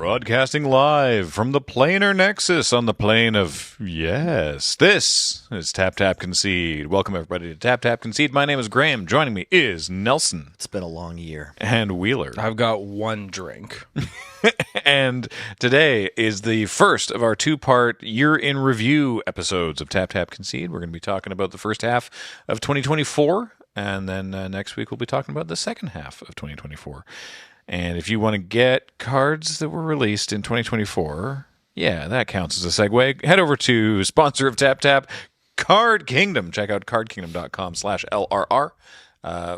Broadcasting live from the planar nexus on the plane of, yes, this is Tap Tap Concede. Welcome everybody to Tap Tap Concede. My name is Graham. Joining me is Nelson. It's been a long year. And Wheeler. I've got one drink. And today is the first of our two-part year-in review episodes of Tap Tap Concede. We're going to be talking about the first half of 2024, and then next week we'll be talking about the second half of 2024. And if you want to get cards that were released in 2024, yeah, that counts as a segue. Head over to sponsor of Tap Tap, Card Kingdom. Check out cardkingdom.com/LRR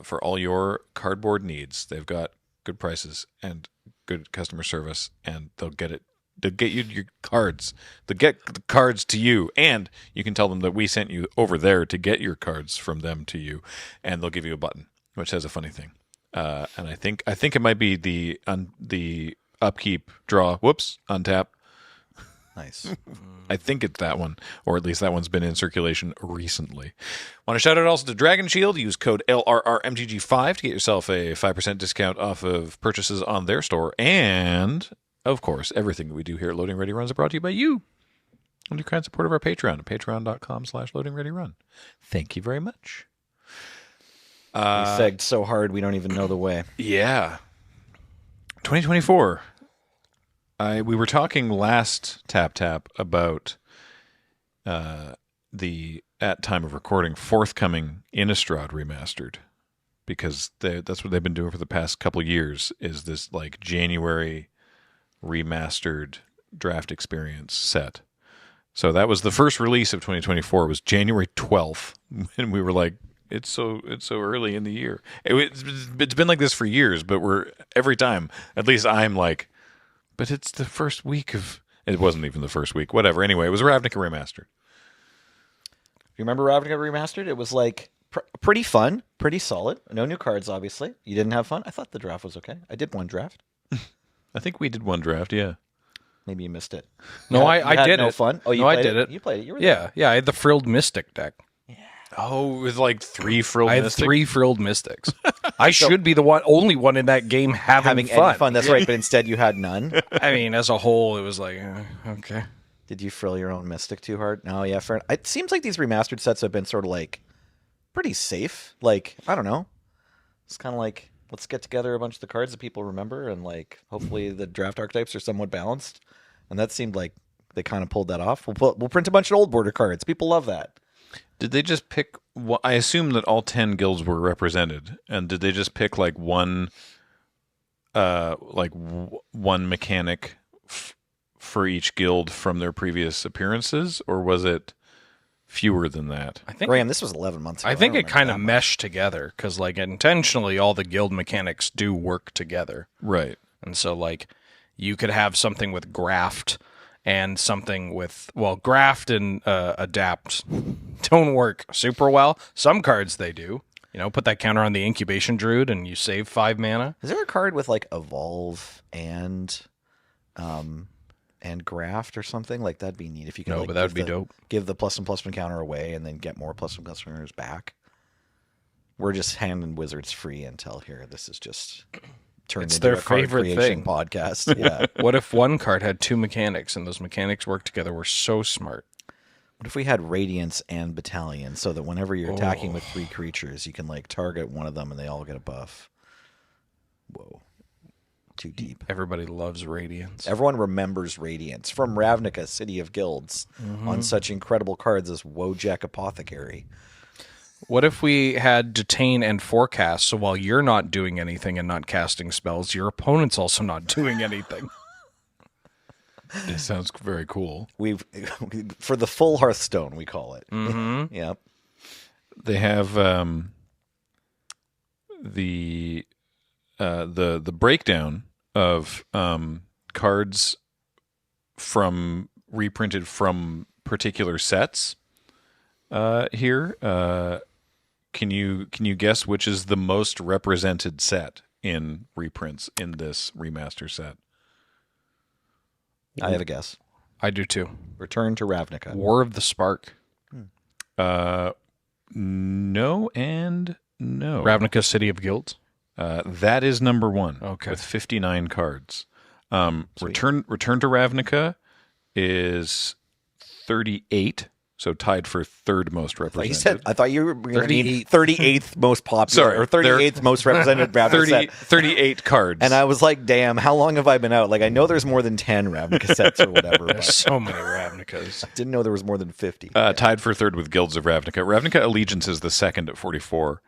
for all your cardboard needs. They've got good prices and good customer service, and they'll get you your cards. They'll get the cards to you, and you can tell them that we sent you over there to get your cards from them to you, and they'll give you a button, which has a funny thing. And I think it might be the upkeep draw. Whoops, untap. Nice. I think it's that one, or at least that one's been in circulation recently. Want to shout out also to Dragon Shield. Use code LRRMTG5 to get yourself a 5% discount off of purchases on their store. And, of course, everything that we do here at Loading Ready Runs is brought to you by you and your kind support of our Patreon at patreon.com/loadingreadyrun. Thank you very much. We segged so hard we don't even know the way. Yeah. 2024. We were talking last Tap about the, at time of recording, forthcoming Innistrad Remastered, because that's what they've been doing for the past couple years, is this like January remastered draft experience set. So that was the first release of 2024. It was January 12th, and we were like, it's so early in the year. It's been like this for years, but every time, at least I'm like, but it's the first week of... It wasn't even the first week. Whatever. Anyway, it was Ravnica Remastered. You remember Ravnica Remastered? It was like pretty fun, pretty solid. No new cards, obviously. You didn't have fun? I thought the draft was okay. I did one draft. I think we did one draft, yeah. Maybe you missed it. No, I did no it. Fun? Oh, you no, played I did it. it. You played it. You were there. Yeah. I had the Frilled Mystic deck. Oh, it was like three Frilled I had Mystics? 3 Frilled Mystics. I should be the only one in that game having fun. Any fun. That's right, but instead you had none. I mean, as a whole, it was like, okay. Did you frill your own Mystic too hard? No, yeah, fair. It seems like these remastered sets have been sort of like pretty safe. Like, I don't know. It's kind of like, let's get together a bunch of the cards that people remember, and like hopefully the draft archetypes are somewhat balanced. And that seemed like they kind of pulled that off. We'll print a bunch of old border cards. People love that. Did they just pick... I assume that all 10 guilds were represented, and did they just pick like one mechanic for each guild from their previous appearances, or was it fewer than that? I think Graham, this was 11 months ago. I think it kind of meshed together, because like intentionally all the guild mechanics do work together. Right. And so like you could have something with graft and something with, well, graft and adapt don't work super well. Some cards they do. You know, put that counter on the incubation druid and you save 5 mana. Is there a card with like evolve and graft or something? Like that'd be neat if you could. No, like, but that would be dope. Give the +1/+1 counter away and then get more +1/+1 counters back. We're just handing wizards free intel here. This is just turned It's into their a card favorite creation thing. podcast. Yeah. What if one card had 2 mechanics and those mechanics work together? We're so smart. What if we had Radiance and Battalion so that whenever you're attacking with 3 creatures, you can like target one of them and they all get a buff? Whoa. Too deep. Everybody loves Radiance. Everyone remembers Radiance from Ravnica, City of Guilds, on such incredible cards as Wojak Apothecary. What if we had Detain and Forecast, so while you're not doing anything and not casting spells, your opponent's also not doing anything? It sounds very cool. For the full Hearthstone, we call it. Mm-hmm. Yep. They have the breakdown of cards from reprinted from particular sets here. Can you guess which is the most represented set in reprints in this remaster set? I have a guess. I do too. Return to Ravnica. War of the Spark. No and no. Ravnica City of Guilds. That is number 1. Okay. With 59 cards. Return to Ravnica is 38, so tied for third most represented. I thought you were going to mean 38th most popular, Sorry, or 38th most represented Ravnica set. 38 cards. And I was like, damn, how long have I been out? Like, I know there's more than 10 Ravnica sets or whatever. There's But so many Ravnicas. I didn't know there was more than 50. Tied for third with Guilds of Ravnica. Ravnica Allegiance is the second at 44.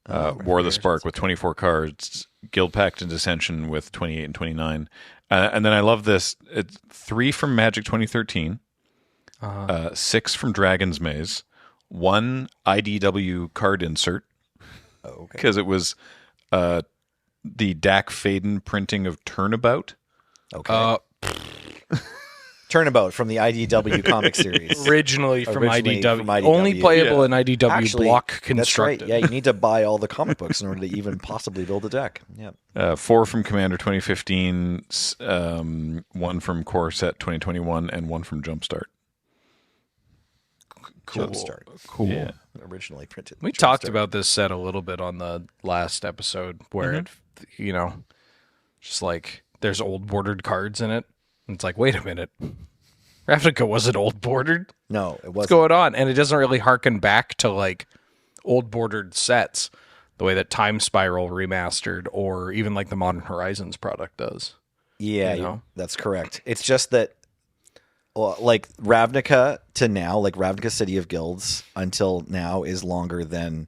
War of the Spark with 24 cards. Guild Pact and Dissension with 28 and 29. And then I love this. It's 3 from Magic 2013. 6 from Dragon's Maze, 1 IDW card insert, because it was the Dak Faden printing of Turnabout. Okay. Turnabout from the IDW comic series. Originally from Originally IDW. from IDW. Only playable in IDW Actually, block That's constructed. right. Yeah, you need to buy all the comic books in order to even possibly build a deck. Yeah. 4 from Commander 2015, 1 from Core Set 2021, and 1 from Jumpstart. Cool. Jumpstart. Cool. Yeah. Originally printed. We talked about this set a little bit on the last episode where it, just like there's old bordered cards in it. And it's like, wait a minute. Ravnica wasn't old bordered. No, it wasn't. What's going on? And it doesn't really harken back to like old bordered sets the way that Time Spiral remastered or even like the Modern Horizons product does. Yeah, that's correct. It's just that like Ravnica to now, like Ravnica City of Guilds until now is longer than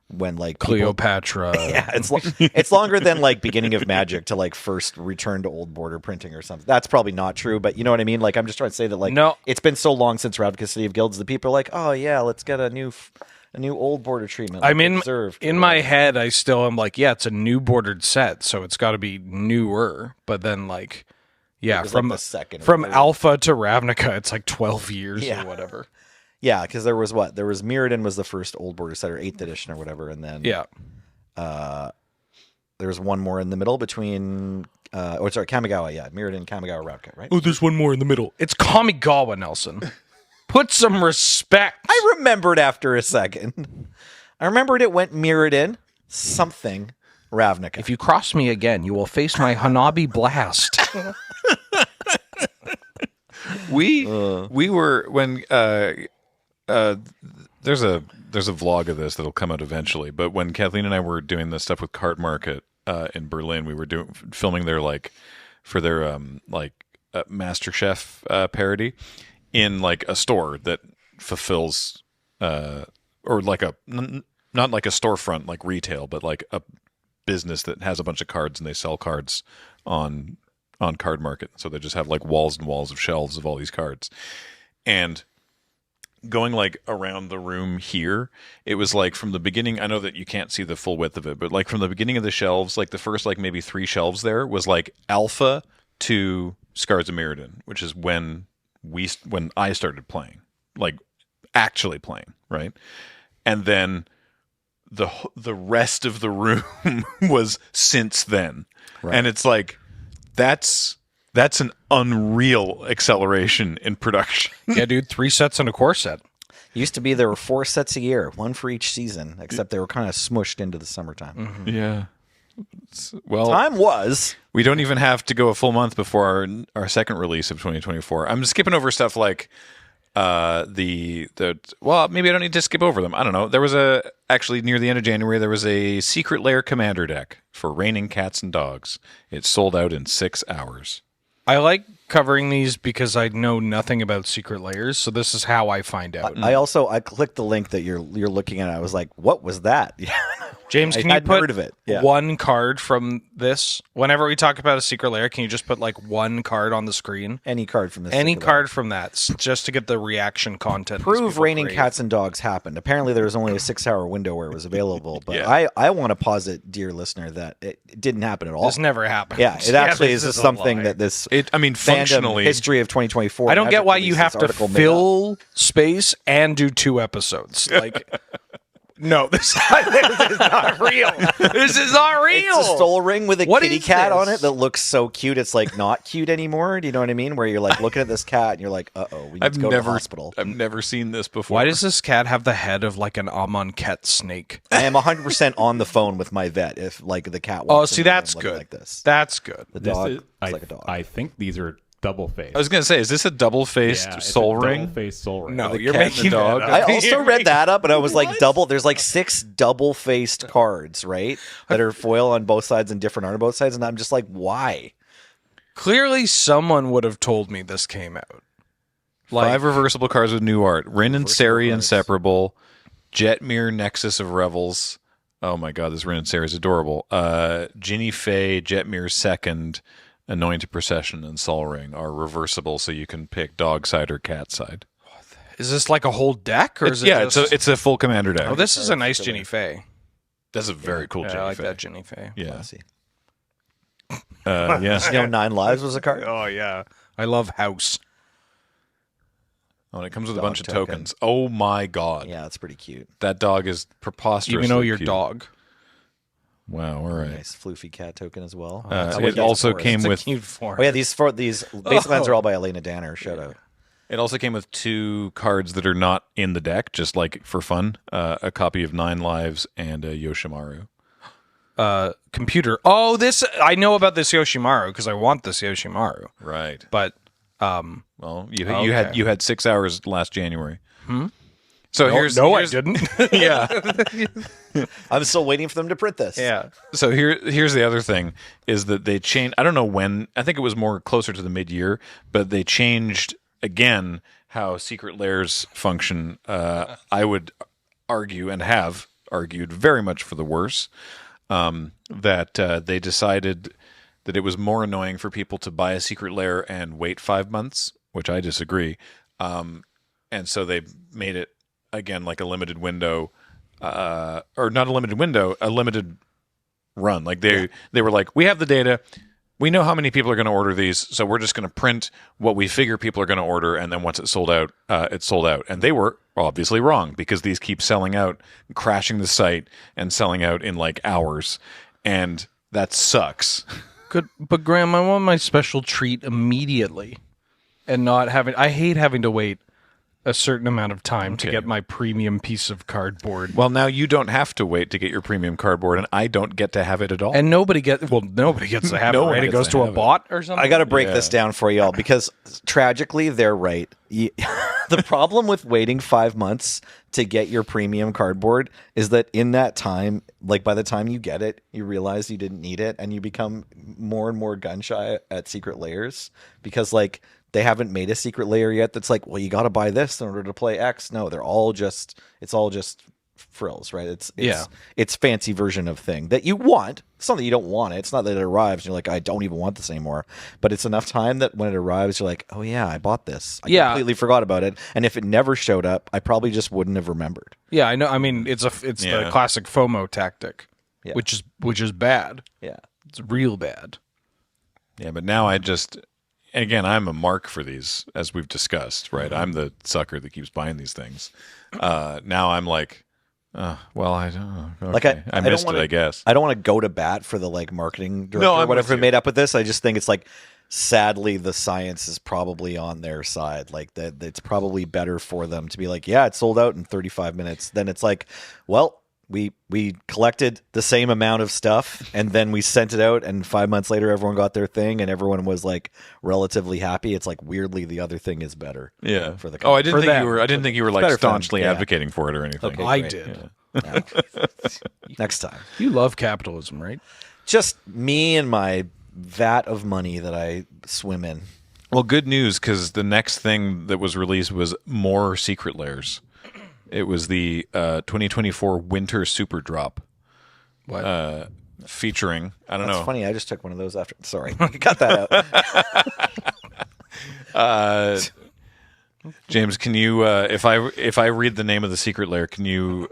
when like Cleopatra. Yeah, it's longer than like beginning of Magic to like first return to old border printing or something. That's probably not true, but you know what I mean? Like I'm just trying to say that like it's been so long since Ravnica City of Guilds that people are like, "Oh yeah, let's get a new old border treatment." I'm in my head I still am like, yeah, it's a new bordered set, so it's got to be newer, but then like from like the second from Alpha to Ravnica, it's like 12 years or whatever. Yeah, because there was Mirrodin was the first old border set or 8th edition or whatever, and then there's one more in the middle between Kamigawa, Mirrodin, Kamigawa, Ravnica, right? Oh, there's one more in the middle. It's Kamigawa, Nelson. Put some respect. I remembered after a second. I remembered it went Mirrodin, something Ravnica. If you cross me again, you will face my Hanabi blast. We were when there's a vlog of this that'll come out eventually. But when Kathleen and I were doing this stuff with Card Market in Berlin, we were filming their for their MasterChef parody in like a store that fulfills or like not like a storefront like retail, but like a business that has a bunch of cards and they sell cards on Card Market. So they just have like walls and walls of shelves of all these cards. And going like around the room here, it was like from the beginning, I know that you can't see the full width of it, but like from the beginning of the shelves, like the first like maybe 3 shelves there was like Alpha to Scars of Mirrodin, which is when I started playing, like actually playing, right? And then the rest of the room was since then. Right. And it's like that's an unreal acceleration in production. Yeah, dude, 3 sets and a core set. Used to be there were 4 sets a year, one for each season, except they were kind of smushed into the summertime. Mm-hmm. Yeah. Well, time was. We don't even have to go a full month before our second release of 2024. I'm skipping over stuff like well, maybe I don't need to skip over them. I don't know. There was actually near the end of January, there was a Secret Lair Commander deck for Raining Cats and Dogs. It sold out in 6 hours. I like covering these because I know nothing about Secret Lairs, so this is how I find out. I clicked the link that you're looking at. I was like, "What was that?" James, can you put heard of it. Yeah. one card from this? Whenever we talk about a Secret Lair, can you just put like one card on the screen? Any card from this. Any card from that, just to get the reaction content. Prove Raining Cats and Dogs happened. Apparently, there was only a 6-hour window where it was available. But yeah. I want to posit, dear listener, that it didn't happen at all. This never happened. Yeah, it actually is something that this. Functionally, history of 2024. I don't get why you have to fill space and do 2 episodes. Like, No, this is not real. This is not real. It's a soul ring with a What kitty is cat on this? it that looks so cute. It's like not cute anymore. Do you know what I mean? Where you're like looking at this cat and you're like, uh-oh, we need to go to the hospital. I've never seen this before. Why does this cat have the head of like an Amonkhet snake? I am 100% on the phone with my vet if like the cat walks Oh, in see, the room that's looking good. like this. That's good. The This dog is- is I, like a dog. I think these are double-faced. I was gonna say, is this a double-faced Yeah, it's a soul ring? double-faced soul ring. No, The you're cat and the making dog. that I up. also read that up, and I was like, double. There's like 6 double-faced cards, right, that are foil on both sides and different art on both sides, and I'm just like, why? Clearly, someone would have told me this came out. 5 reversible cards with new art. Rin and Seri cards. Inseparable. Jetmir Nexus of Revels. Oh my god, this Rin and Seri is adorable. Ginny Faye, Jetmir Second, Anointed Procession, and Sol Ring are reversible, so you can pick dog side or cat side. Is this like a whole deck, or is it? Yeah, just... it's a full commander deck. Oh, this is a nice Ginny Faye. That's a very cool Yeah, Ginny I like Faye. that Ginny Faye. Yeah. Classy. Yeah. You know, 9 lives was a card. Oh yeah, I love House. Oh, and it comes with a Dog bunch of token. tokens. Oh my god. Yeah, that's pretty cute. That dog is preposterous. Even though your dog. Wow, all right. Nice floofy cat token as well. It also came It's a with cute form. Oh yeah, these base lands are all by Elena Danner. Shout out. It also came with 2 cards that are not in the deck, just like for fun. A copy of 9 Lives and a Yoshimaru. Computer. Oh, this I know about this Yoshimaru because I want this Yoshimaru. Right. But Well, you had 6 hours last January. So no, here's I didn't. yeah. I'm still waiting for them to print this. Yeah. So here's the other thing is that they changed. I don't know when. I think it was more closer to the mid-year, but they changed again how secret lairs function. I would argue and have argued very much for the worse. That they decided that it was more annoying for people to buy a secret lair and wait 5 months, which I disagree. And so they made it again like a limited window, or not a limited window, a limited run. Like they were like, we have the data. We know how many people are going to order these, so we're just going to print what we figure people are going to order, and then once it's sold out, it's sold out. And they were obviously wrong because these keep selling out, crashing the site, and selling out in like hours, and that sucks. Good, but Graham, I want my special treat immediately, and not having. I hate having to wait a certain amount of time to Okay. get my premium piece of cardboard. Well, now you don't have to wait to get your premium cardboard, and I don't get to have it at all. And nobody gets to have No it, one right? It gets goes to to a have it. bot or something. I got to break Yeah. this down for y'all because tragically they're right. The problem with waiting 5 months to get your premium cardboard is that in that time, like by the time you get it, you realize you didn't need it and you become more and more gun shy at secret layers because like they haven't made a secret layer yet that's like, well, you got to buy this in order to play X. No, it's all just frills, right? It's fancy version of thing that you want. It's not that you don't want it. It's not that it arrives and you're like, I don't even want this anymore. But it's enough time that when it arrives, you're like, oh yeah, I bought this. I completely forgot about it. And if it never showed up, I probably just wouldn't have remembered. Yeah, I know. I mean, it's Yeah. the classic FOMO tactic, Yeah. which is bad. Yeah. It's real bad. Yeah, but now I just, again, I'm a mark for these, as we've discussed, right? I'm the sucker that keeps buying these things. Now I'm like, well, I don't know. Okay. Like I don't missed wanna, it, I guess. I don't want to go to bat for the like marketing director No, or I'm whatever with you. made up with this. I just think it's like, sadly, the science is probably on their side. Like that, it's probably better for them to be like, yeah, it sold out in 35 minutes. Then it's like, well, we collected the same amount of stuff and then we sent it out, and 5 months later, everyone got their thing and everyone was like relatively happy. It's like weirdly the other thing is better. Yeah. For the Oh, I company. didn't think you were. I didn't think you were like better for them, staunchly yeah. advocating for it or anything. Okay. I great. did. Yeah. Next time. You love capitalism, right? Just me and my vat of money that I swim in. Well, good news, because the next thing that was released was more secret layers. It was the 2024 Winter Super Drop. What? Featuring, I don't That's know. funny. I just took one of those after. Sorry. Cut that out. James, can you, if I read the name of the secret layer, can you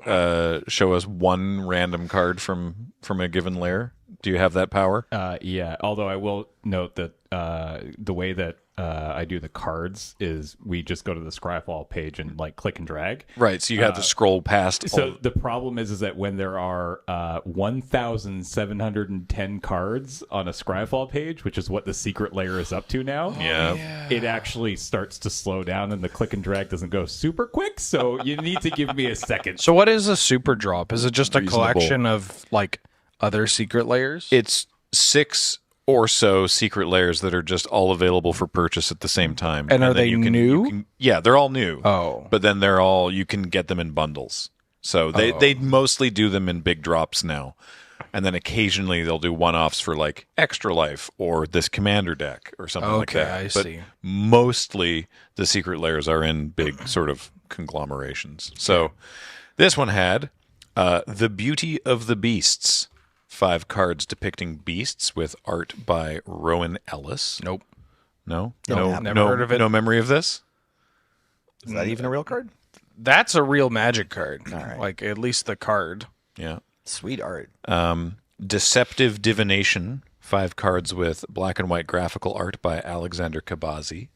show us one random card from a given layer Do you have that power? Yeah, although I will note that the way that I do the cards is we just go to the Scryfall page and like click and drag. Right. So you have to scroll past. So the problem is that when there are 1,710 cards on a Scryfall page, which is what the secret layer is up to now, it actually starts to slow down and the click and drag doesn't go super quick. So you need to give me a second. So what is a super drop? Is it just a Reasonable. collection of like other secret layers? It's 6 or so secret layers that are just all available for purchase at the same time. And are then they you can- new? you can- yeah, they're all new. Oh. But then they're all, you can get them in bundles. So they mostly do them in big drops now. And then occasionally they'll do one-offs for like Extra Life or this Commander deck or something like Okay, that. I But see. mostly the secret layers are in big sort of conglomerations. So this one had The Beauty of the Beasts. 5 cards depicting beasts with art by Rowan Ellis. Nope. No? Never heard of it. No memory of this? Is that even a real card? That's a real Magic card. right. Like at least the card. Yeah. Sweet art. Deceptive Divination. 5 cards with black and white graphical art by Alexander Kabazi.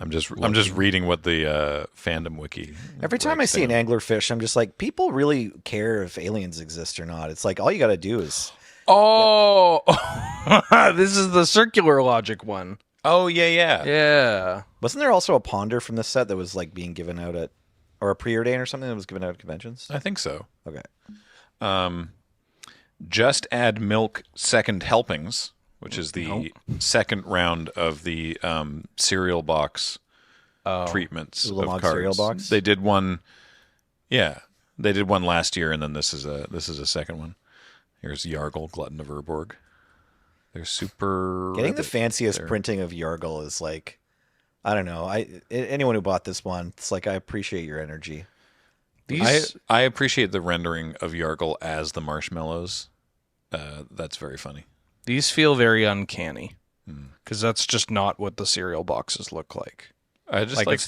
I'm just reading what the fandom wiki. Every time I see an anglerfish, I'm just like, people really care if aliens exist or not. It's like all you got to do is Oh, this is the circular logic one. Oh yeah. Yeah. Wasn't there also a ponder from this set that was like being given out at, or a preordain or something that was given out at conventions? I think so. Okay. Just Add Milk Second Helpings, which is the second round of the cereal box treatments of Ulamog cards. cereal box? They did one. Yeah, they did one last year, and then this is a second one. Here's Yargle, Glutton of Urborg. They're super. Getting the ribbit. fanciest They're- printing of Yargle is like, I don't know. Anyone who bought this one, it's like I appreciate your energy. I appreciate the rendering of Yargle as the marshmallows. That's very funny. These feel very uncanny because that's just not what the cereal boxes look like. I just like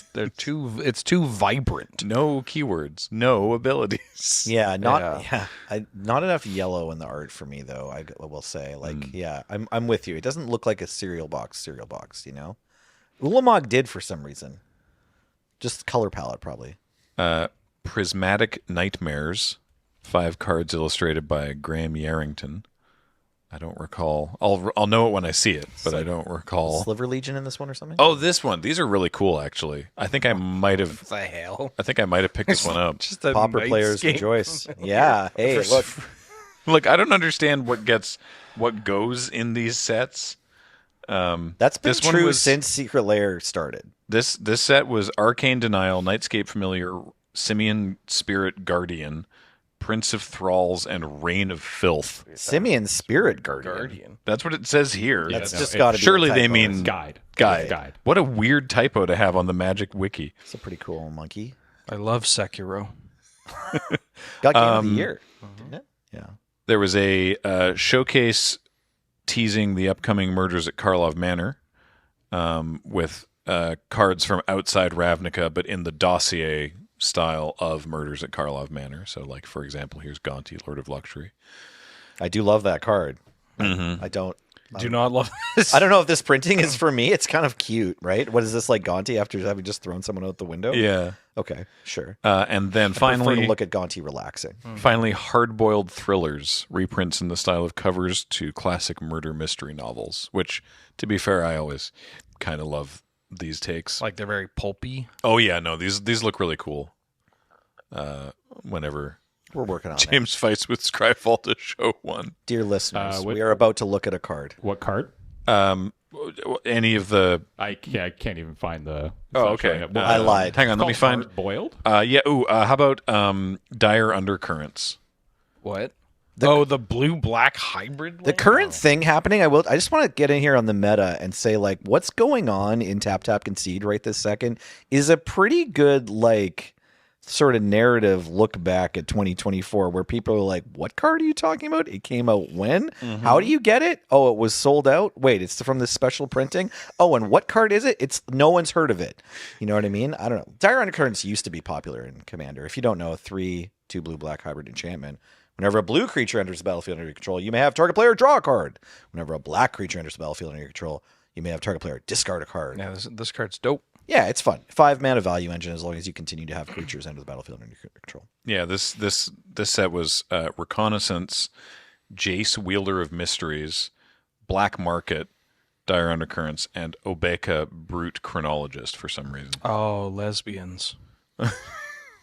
it's too vibrant. no keywords, no abilities. Yeah, not enough yellow in the art for me though. I will say, like, yeah, I'm with you. It doesn't look like a cereal box, you know. Ulamog did for some reason, just color palette probably. Prismatic Nightmares, 5 cards illustrated by Graham Yarrington. I don't recall. I'll know it when I see it, but I don't recall. Sliver Legion in this one or something? Oh, this one. These are really cool, actually. I think I might have. What the hell? I think I might have picked this one up. Just a Pauper players nightscape. rejoice. Yeah. Hey, look. Look, I don't understand what goes in these sets. That's been This one true was- since Secret Lair started. This set was Arcane Denial, Nightscape Familiar, Simian Spirit Guardian, Prince of Thralls, and Reign of Filth. Simeon Spirit Guardian. Guardian. That's what it says here. That's no, just it- got to be. surely a they typo. mean Guide. Guide. What a weird typo to have on the Magic Wiki. It's a pretty cool monkey. I love Sekiro. Got Game of the Year, didn't it? Yeah. There was a showcase teasing the upcoming Murders at Karlov Manor with cards from outside Ravnica, but in the dossier style of Murders at Karlov Manor. So, like, for example, here's Gonti, Lord of Luxury. I do love that card. I don't. Do not love this. I don't know if this printing is for me. It's kind of cute, right? What is this, like Gonti after having just thrown someone out the window? Yeah. Okay, sure. And then Prefer finally, to look at Gonti relaxing. finally, hard-boiled thrillers, reprints in the style of covers to classic murder mystery novels, which, to be fair, I always kind of love these takes. Like they're very pulpy. Oh yeah, no, these look really cool. Whenever We're working on it. James fights with Scryfall to show one. Dear listeners, what- we are about to look at a card. What card? Any of the I can't even find the. it's Oh, not okay. showing up. I lied. Hang on, let me find. Boiled. Yeah. Ooh. How about Dire Undercurrents? What? The blue-black hybrid. The current thing happening, I just want to get in here on the meta and say, like, what's going on in Tap Tap Concede right this second is a pretty good, like, sort of narrative look back at 2024 where people are like, what card are you talking about? It came out when? How do you get it? Oh, it was sold out? Wait, it's from this special printing? Oh, and what card is it? It's no one's heard of it. You know what I mean? I don't know. Dire Undercurrents used to be popular in Commander. If you don't know, 3/2 blue black hybrid enchantment Whenever a blue creature enters the battlefield under your control, you may have target player draw a card. Whenever a black creature enters the battlefield under your control, you may have target player discard a card. Yeah, this card's dope. Yeah, it's fun. 5 mana value engine as long as you continue to have creatures enter the battlefield under your control. Yeah, this set was Reconnaissance, Jace, Wielder of Mysteries, Black Market, Dire Undercurrents, and Obeka, Brute Chronologist for some reason. Oh, lesbians.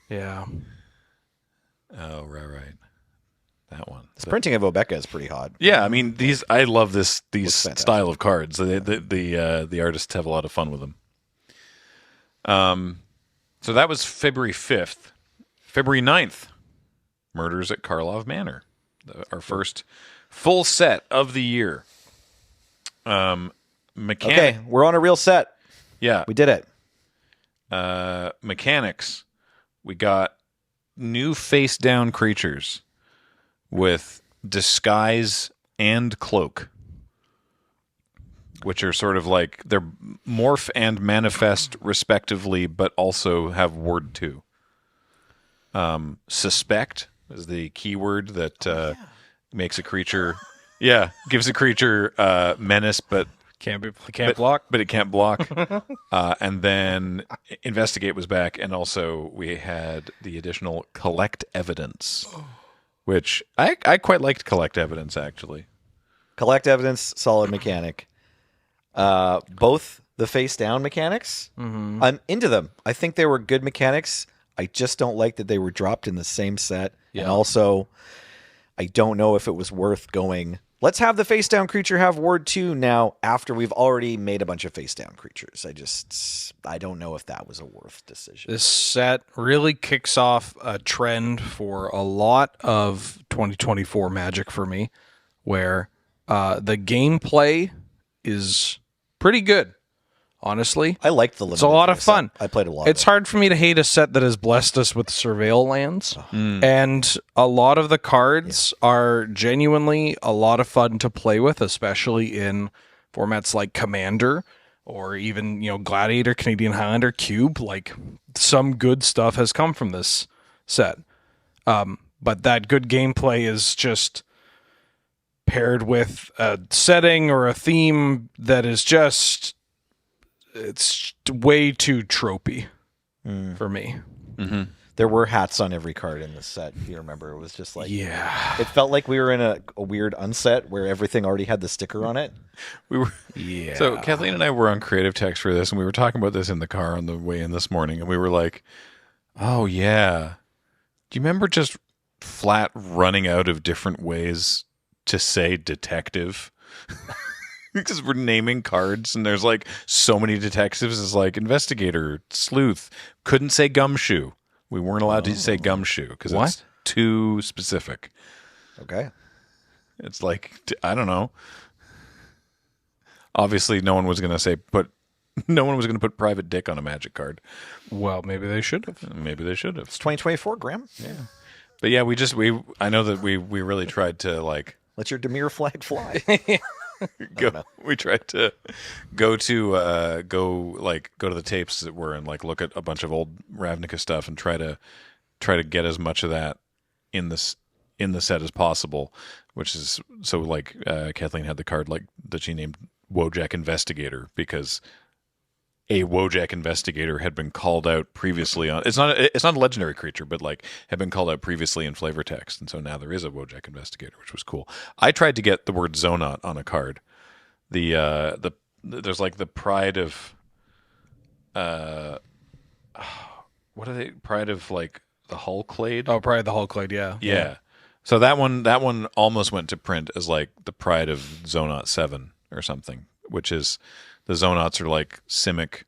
Yeah. Oh, right. That one. This printing of Obeka is pretty hot. Yeah, I mean I love these fantastic. style of cards. The artists have a lot of fun with them. So that was February 5th. February 9th, Murders at Karlov Manor. Our first full set of the year. Okay, we're on a real set. Yeah. We did it. Mechanics. We got new face down creatures with disguise and cloak, which are sort of like they're morph and manifest respectively, but also have word 2. Suspect is the keyword that makes a creature, gives a creature menace, but Can't block. but it can't block. And then investigate was back, and also we had the additional collect evidence, which I quite liked collect evidence actually. Collect evidence, solid mechanic. Both the face down mechanics, I'm into them. I think they were good mechanics. I just don't like that they were dropped in the same set. Yeah. And also, I don't know if it was worth going, let's have the face down creature have ward 2 now after we've already made a bunch of face down creatures. I don't know if that was a worth decision. This set really kicks off a trend for a lot of 2024 Magic for me, where the gameplay is pretty good, honestly. I liked the It's a lot of fun. I played a lot. It's hard for me to hate a set that has blessed us with surveil lands. And a lot of the cards are genuinely a lot of fun to play with, especially in formats like Commander or even, Gladiator, Canadian Highlander, Cube. Like, some good stuff has come from this set. But that good gameplay is just paired with a setting or a theme that is just, it's way too tropey for me. Mm-hmm. There were hats on every card in this set, if you remember. It was just like, Yeah. it felt like we were in a weird unset where everything already had the sticker on it. We were Yeah. So Kathleen and I were on creative text for this, and we were talking about this in the car on the way in this morning, and we were like, "Oh yeah, do you remember just flat running out of different ways to say detective?" Because we're naming cards, and there's like so many detectives. It's like investigator, sleuth. Couldn't say gumshoe. We weren't allowed to say gumshoe because it's too specific. Okay. It's like, I don't know. Obviously, no one was going to put private dick on a Magic card. Well, maybe they should have. Maybe they should have. It's 2024, Graham. Yeah. But yeah, I know that we really tried to like Let your Demir flag fly. go. We tried to go to the tapes, as it were, and like look at a bunch of old Ravnica stuff and try to get as much of that in the set as possible. Which is so like Kathleen had the card like that she named Wojak Investigator because a Wojak Investigator had been called out previously on. It's not a legendary creature, but like had been called out previously in flavor text, and so now there is a Wojak Investigator, which was cool. I tried to get the word Zonot on a card. There's like the Pride of, what are they? Pride of like the Hullclade. Oh, probably the Hullclade, yeah. Yeah. So that one almost went to print as like the Pride of Zonot 7 or something, which is the Zonots are like Simic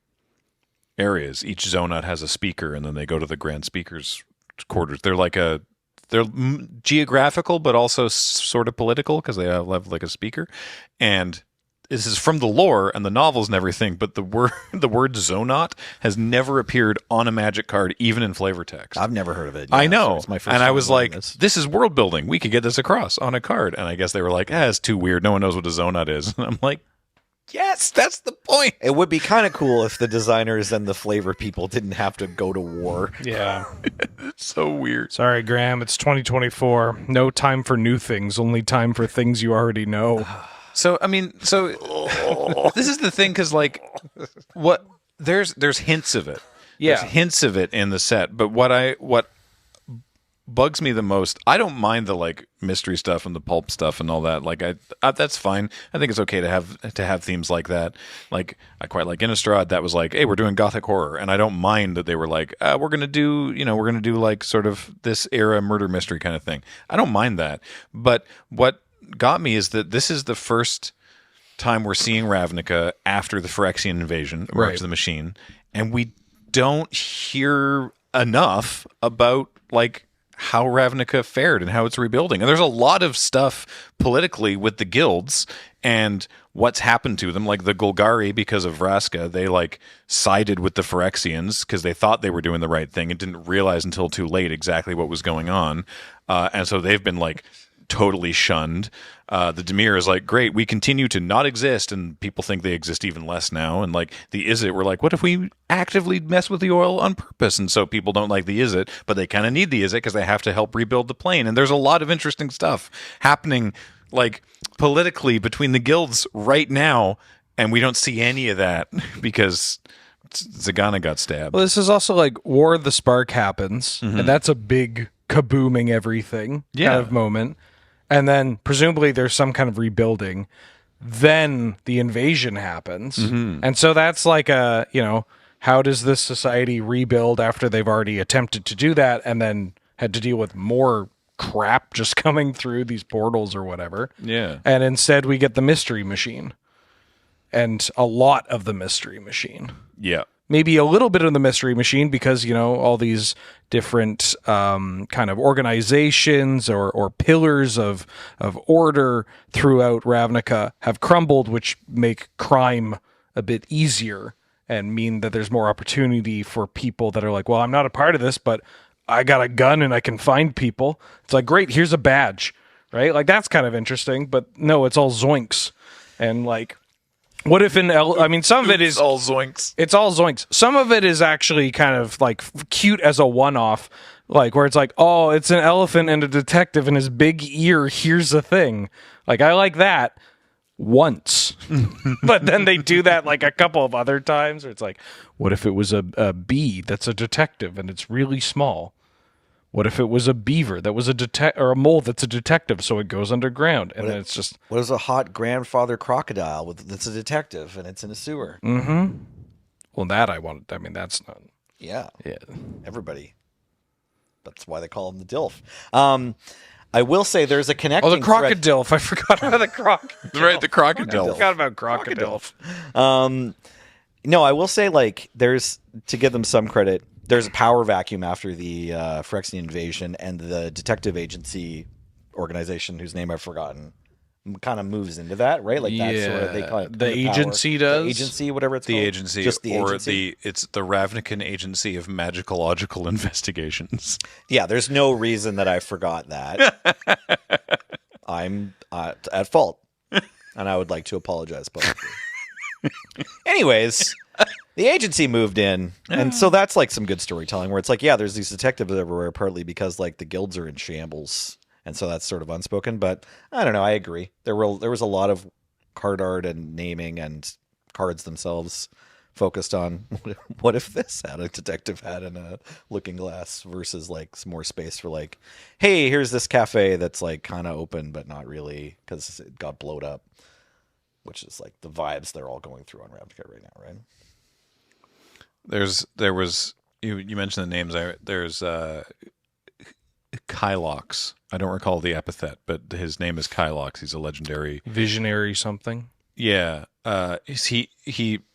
areas. Each Zonot has a speaker, and then they go to the Grand Speaker's quarters. They're geographical, but also sort of political because they have like a speaker. And this is from the lore and the novels and everything, but the word Zonot has never appeared on a Magic card, even in flavor text. I've never heard of it. I Yeah, know. so it's my first And I time was learning like, this is world building. We could get this across on a card. And I guess they were like, it's too weird. No one knows what a Zonot is. And I'm like, Yes, that's the point. It would be kind of cool if the designers and the flavor people didn't have to go to war. Yeah. It's so weird. Sorry, Graham. It's 2024. No time for new things. Only time for things you already know. So I mean, this is the thing, because like, what there's hints of it. Yeah. There's hints of it in the set, but what bugs me the most, I don't mind the like mystery stuff and the pulp stuff and all that. Like I that's fine. I think it's okay to have themes like that. Like I quite like Innistrad. That was like, hey, we're doing gothic horror, and I don't mind that they were like, we're gonna do like sort of this era murder mystery kind of thing. I don't mind that. But what got me is that this is the first time we're seeing Ravnica after the Phyrexian invasion, March Right. of the Machine, and we don't hear enough about like how Ravnica fared and how it's rebuilding. And there's a lot of stuff politically with the guilds and what's happened to them. Like the Golgari, because of Vraska, they like sided with the Phyrexians because they thought they were doing the right thing and didn't realize until too late exactly what was going on. And so they've been like totally shunned. The Dimir is like, great, we continue to not exist, and people think they exist even less now. And like the Izzet were like, what if we actively mess with the oil on purpose? And so people don't like the Izzet, but they kind of need the Izzet because they have to help rebuild the plane. And there's a lot of interesting stuff happening like politically between the guilds right now, and we don't see any of that because Zagana got stabbed. Well, this is also like War of the Spark happens, and that's a big kabooming everything kind of moment. And then presumably there's some kind of rebuilding. Then the invasion happens. And so that's like a, how does this society rebuild after they've already attempted to do that and then had to deal with more crap just coming through these portals or whatever. Yeah. And instead we get the mystery machine. And a lot of the mystery machine. Yeah. Maybe a little bit of the mystery machine because, all these different kind of organizations or pillars of order throughout Ravnica have crumbled, which make crime a bit easier and mean that there's more opportunity for people that are like, well, I'm not a part of this, but I got a gun and I can find people. It's like, great, here's a badge, right? Like, that's kind of interesting, but no, it's all zoinks. And like, what if some of it is all zoinks. It's all zoinks. Some of it is actually kind of like cute as a one-off, like where it's like, oh, it's an elephant and a detective and his big ear hears a thing. Like, I like that once. But then they do that like a couple of other times where it's like, what if it was a bee that's a detective and it's really small? What if it was a beaver that was or a mole that's a detective, so it goes underground, and then it's just What is a hot grandfather crocodile that's a detective and it's in a sewer? well, that that's not Yeah, yeah. everybody. That's why they call him the Dilf. I will say there's a connecting. Oh, the crocodile! I forgot about the croc. Right, the crocodile. I forgot about crocodile. No, I will say like there's, to give them some credit, there's a power vacuum after the Phyrexian invasion, and the detective agency organization, whose name I've forgotten, kind of moves into that, right? Like that's sort of, they call it the agency does. The agency, whatever it's The called. agency, just the or agency. it's the Ravnican Agency of Magicological Investigations. Yeah, there's no reason that I forgot that. I'm at fault, and I would like to apologize publicly. Anyways, the agency moved in, and so that's like some good storytelling where it's like, yeah, there's these detectives everywhere, partly because like the guilds are in shambles, and so that's sort of unspoken. But I don't know, I agree. There was a lot of card art and naming and cards themselves focused on what if this had a detective hat and a looking glass versus like some more space for like, hey, here's this cafe that's like kind of open but not really because it got blowed up, which is like the vibes they're all going through on Ravnica right now, right? There was you mentioned the names. There's Kylox. I don't recall the epithet, but his name is Kylox. He's a legendary Visionary something. Yeah. Is he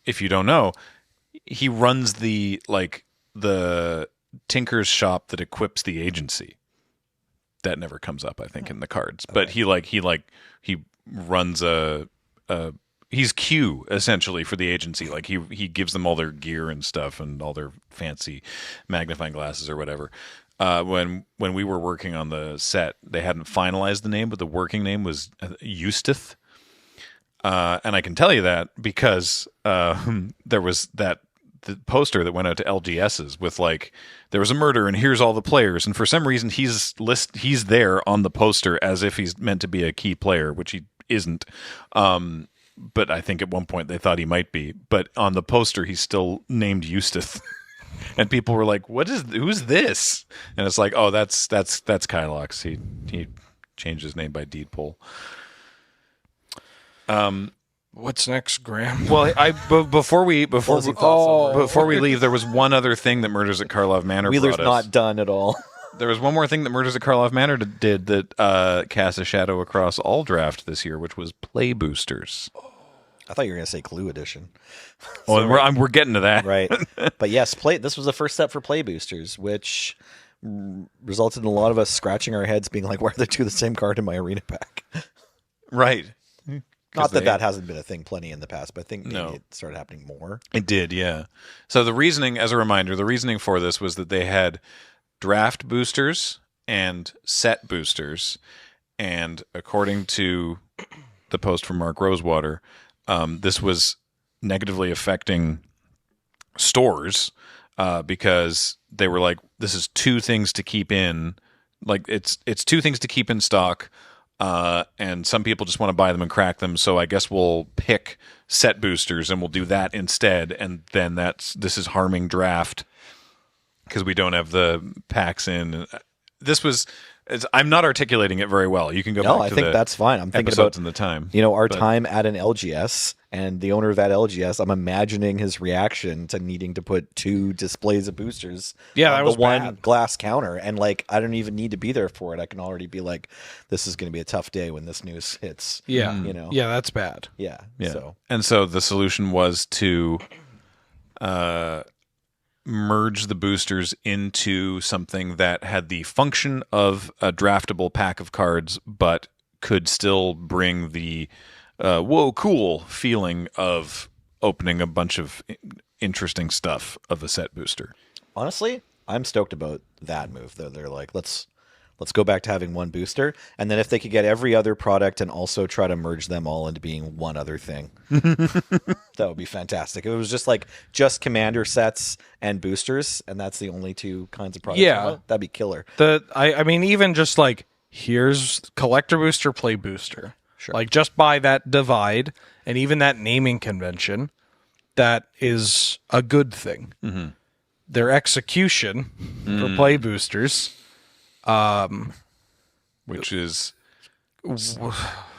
if you don't know, he runs the tinker's shop that equips the agency. That never comes up, I think, in the cards. But he runs he's Q essentially for the agency. Like he gives them all their gear and stuff and all their fancy magnifying glasses or whatever. When we were working on the set, they hadn't finalized the name, but the working name was Eustith. And I can tell you that because there was the poster that went out to LGSs with like, there was a murder and here's all the players, and for some reason he's there on the poster as if he's meant to be a key player, which he isn't. But I think at one point they thought he might be. But on the poster he's still named Eustace. And people were like, who's this? And it's like, oh, that's Kylox. He changed his name by deed poll. What's next, Graham? Well, before we Closing leave, there was one other thing that Murders at Karlov Manor Wheeler's brought us. not done at all. There was one more thing that Murders at Karlov Manor did that cast a shadow across all draft this year, which was play boosters. I thought you were going to say Clue Edition. Well, we're getting to that. Right. But yes, this was the first step for play boosters, which resulted in a lot of us scratching our heads being like, why are there two of the same card in my arena pack? Right. Not that hasn't been a thing plenty in the past, but I think maybe it started happening more. It did, yeah. So the reasoning, as a reminder, the reasoning for this was that they had draft boosters and set boosters. And according to the post from Mark Rosewater, this was negatively affecting stores because they were like, this is two things to keep in. Like, it's two things to keep in stock. And some people just want to buy them and crack them, so I guess we'll pick set boosters and we'll do that instead. And then this is harming draft because we don't have the packs in. I'm not articulating it very well. You can go back to I think that's fine. I'm thinking episodes about in the time. Our time at an LGS, and the owner of that LGS, I'm imagining his reaction to needing to put two displays of boosters on that was the one bad. glass counter. And like, I don't even need to be there for it. I can already be like, this is going to be a tough day when this news hits. Yeah. You know? Yeah, that's bad. Yeah. Yeah. And so the solution was to merge the boosters into something that had the function of a draftable pack of cards, but could still bring the whoa, cool feeling of opening a bunch of interesting stuff of a set booster. Honestly, I'm stoked about that move. They're like, let's go back to having one booster, and then if they could get every other product and also try to merge them all into being one other thing, that would be fantastic. If it was just commander sets and boosters, and that's the only two kinds of products. Yeah. That'd be killer. I mean, even just like, here's collector booster, play booster. Sure. Like, just by that divide and even that naming convention, that is a good thing. Mm-hmm. Their execution for play boosters, which is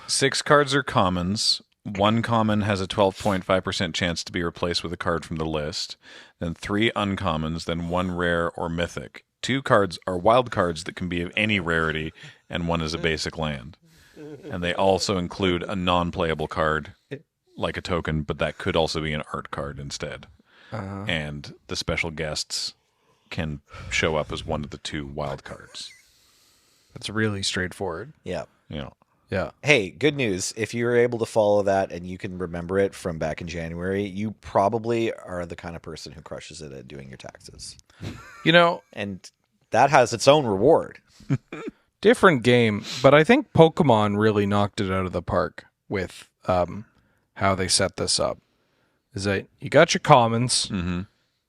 6 cards are commons. 1 common has a 12.5% chance to be replaced with a card from the list. Then 3 uncommons, then 1 rare or mythic. 2 cards are wild cards that can be of any rarity, and 1 is a basic land. And they also include a non-playable card, like a token, but that could also be an art card instead. Uh-huh. And the special guests can show up as one of the 2 wild cards. It's really straightforward. Yeah. You know. Yeah. Hey, good news. If you're able to follow that and you can remember it from back in January, you probably are the kind of person who crushes it at doing your taxes. You know, And that has its own reward. different game, but I think Pokemon really knocked it out of the park with how they set this up. Is that you got your commons,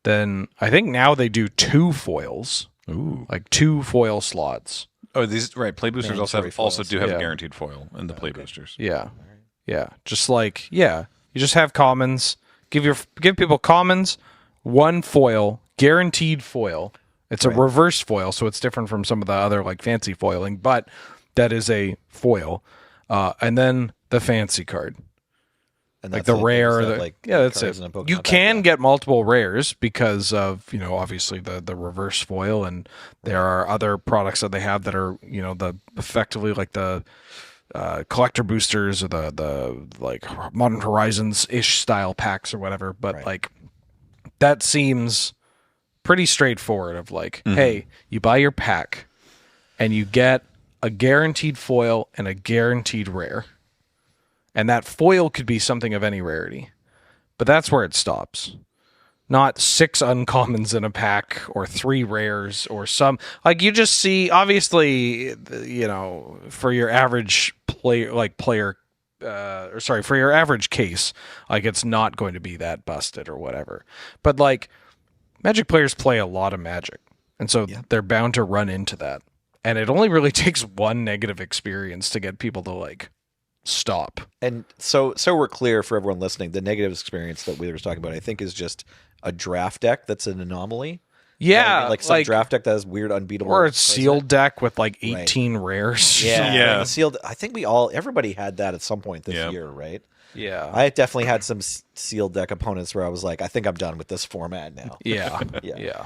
then I think now they do 2 foils. Ooh. Like 2 foil slots. Oh, these right. Play boosters Mandatory also foils. do have Yeah. a guaranteed foil in the play boosters. Yeah. Yeah. Just like, you just have commons. Give people commons, 1 foil, guaranteed foil. It's a reverse foil, so it's different from some of the other like fancy foiling, but that is a foil. And then the fancy card. And Like that's the rare, that's cards it. in a Pokemon You pack, can yeah. get multiple rares because of, obviously the reverse foil, and there are other products that they have that are, the effectively like the collector boosters or the like Modern Horizons ish style packs or whatever. But like that seems pretty straightforward. Of like, hey, you buy your pack and you get a guaranteed foil and a guaranteed rare. And that foil could be something of any rarity. But that's where it stops. Not 6 uncommons in a pack or 3 rares or some. Like, you just see, obviously, for your average player for your average case, like it's not going to be that busted or whatever. But like Magic players play a lot of Magic, and so they're bound to run into that. And it only really takes one negative experience to get people to like stop. And so we're clear for everyone listening, the negative experience that we were talking about, I think, is just a draft deck that's an anomaly. Yeah, You know what I mean? Like some draft deck that has weird unbeatable, or a sealed deck with like 18 rares. Yeah. The sealed. I think everybody had that at some point this year, right? Yeah. I definitely had some sealed deck opponents where I was like, I think I'm done with this format now. Yeah.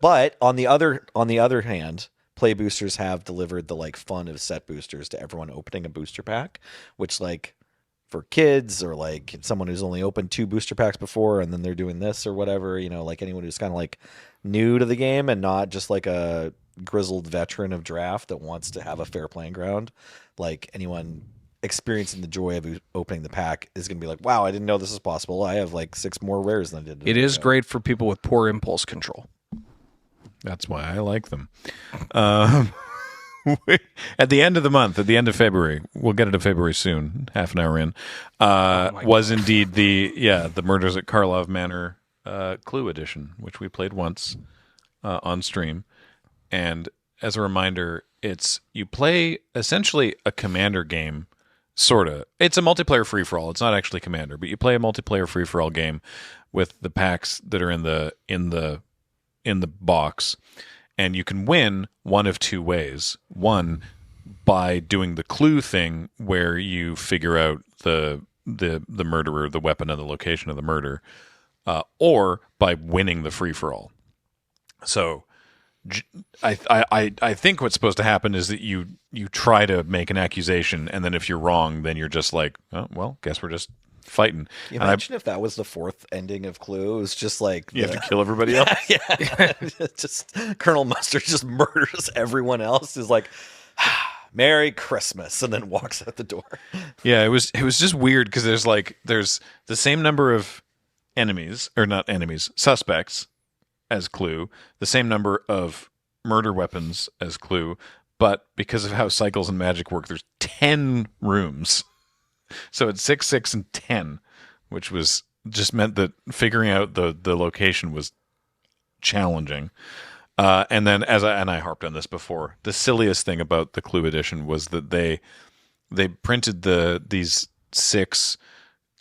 But on the other hand, play boosters have delivered the like fun of set boosters to everyone opening a booster pack, which like for kids or like someone who's only opened 2 booster packs before and then they're doing this or whatever, like anyone who's kind of like new to the game and not just like a grizzled veteran of draft that wants to have a fair playing ground, like anyone experiencing the joy of opening the pack is going to be like, wow, I didn't know this was possible. I have like 6 more rares than I did. It is great for people with poor impulse control. That's why I like them. At the end of the month, at the end of February, we'll get into February soon, half an hour in, was indeed the Murders at Karlov Manor Clue edition, which we played once on stream. And as a reminder, you play essentially a Commander game, sort of. It's a multiplayer free-for-all. It's not actually Commander, but you play a multiplayer free-for-all game with the packs that are in the box, and you can win one of 2 ways. One, by doing the clue thing where you figure out the murderer, the weapon, and the location of the murder, or by winning the free for all. So I think what's supposed to happen is that you try to make an accusation, and then if you're wrong, then you're just like, oh, well, guess we're just fighting. Imagine if that was the 4th ending of Clue. It was just like you have to kill everybody else. Just Colonel Mustard just murders everyone else. Is like, Merry Christmas, and then walks out the door. Yeah, it was just weird because there's the same number of suspects as Clue, the same number of murder weapons as Clue, but because of how cycles and magic work, there's 10 rooms. So it's 6, 6, and 10, which was just meant that figuring out the location was challenging. And then, I harped on this before, the silliest thing about the Clue edition was that they printed these 6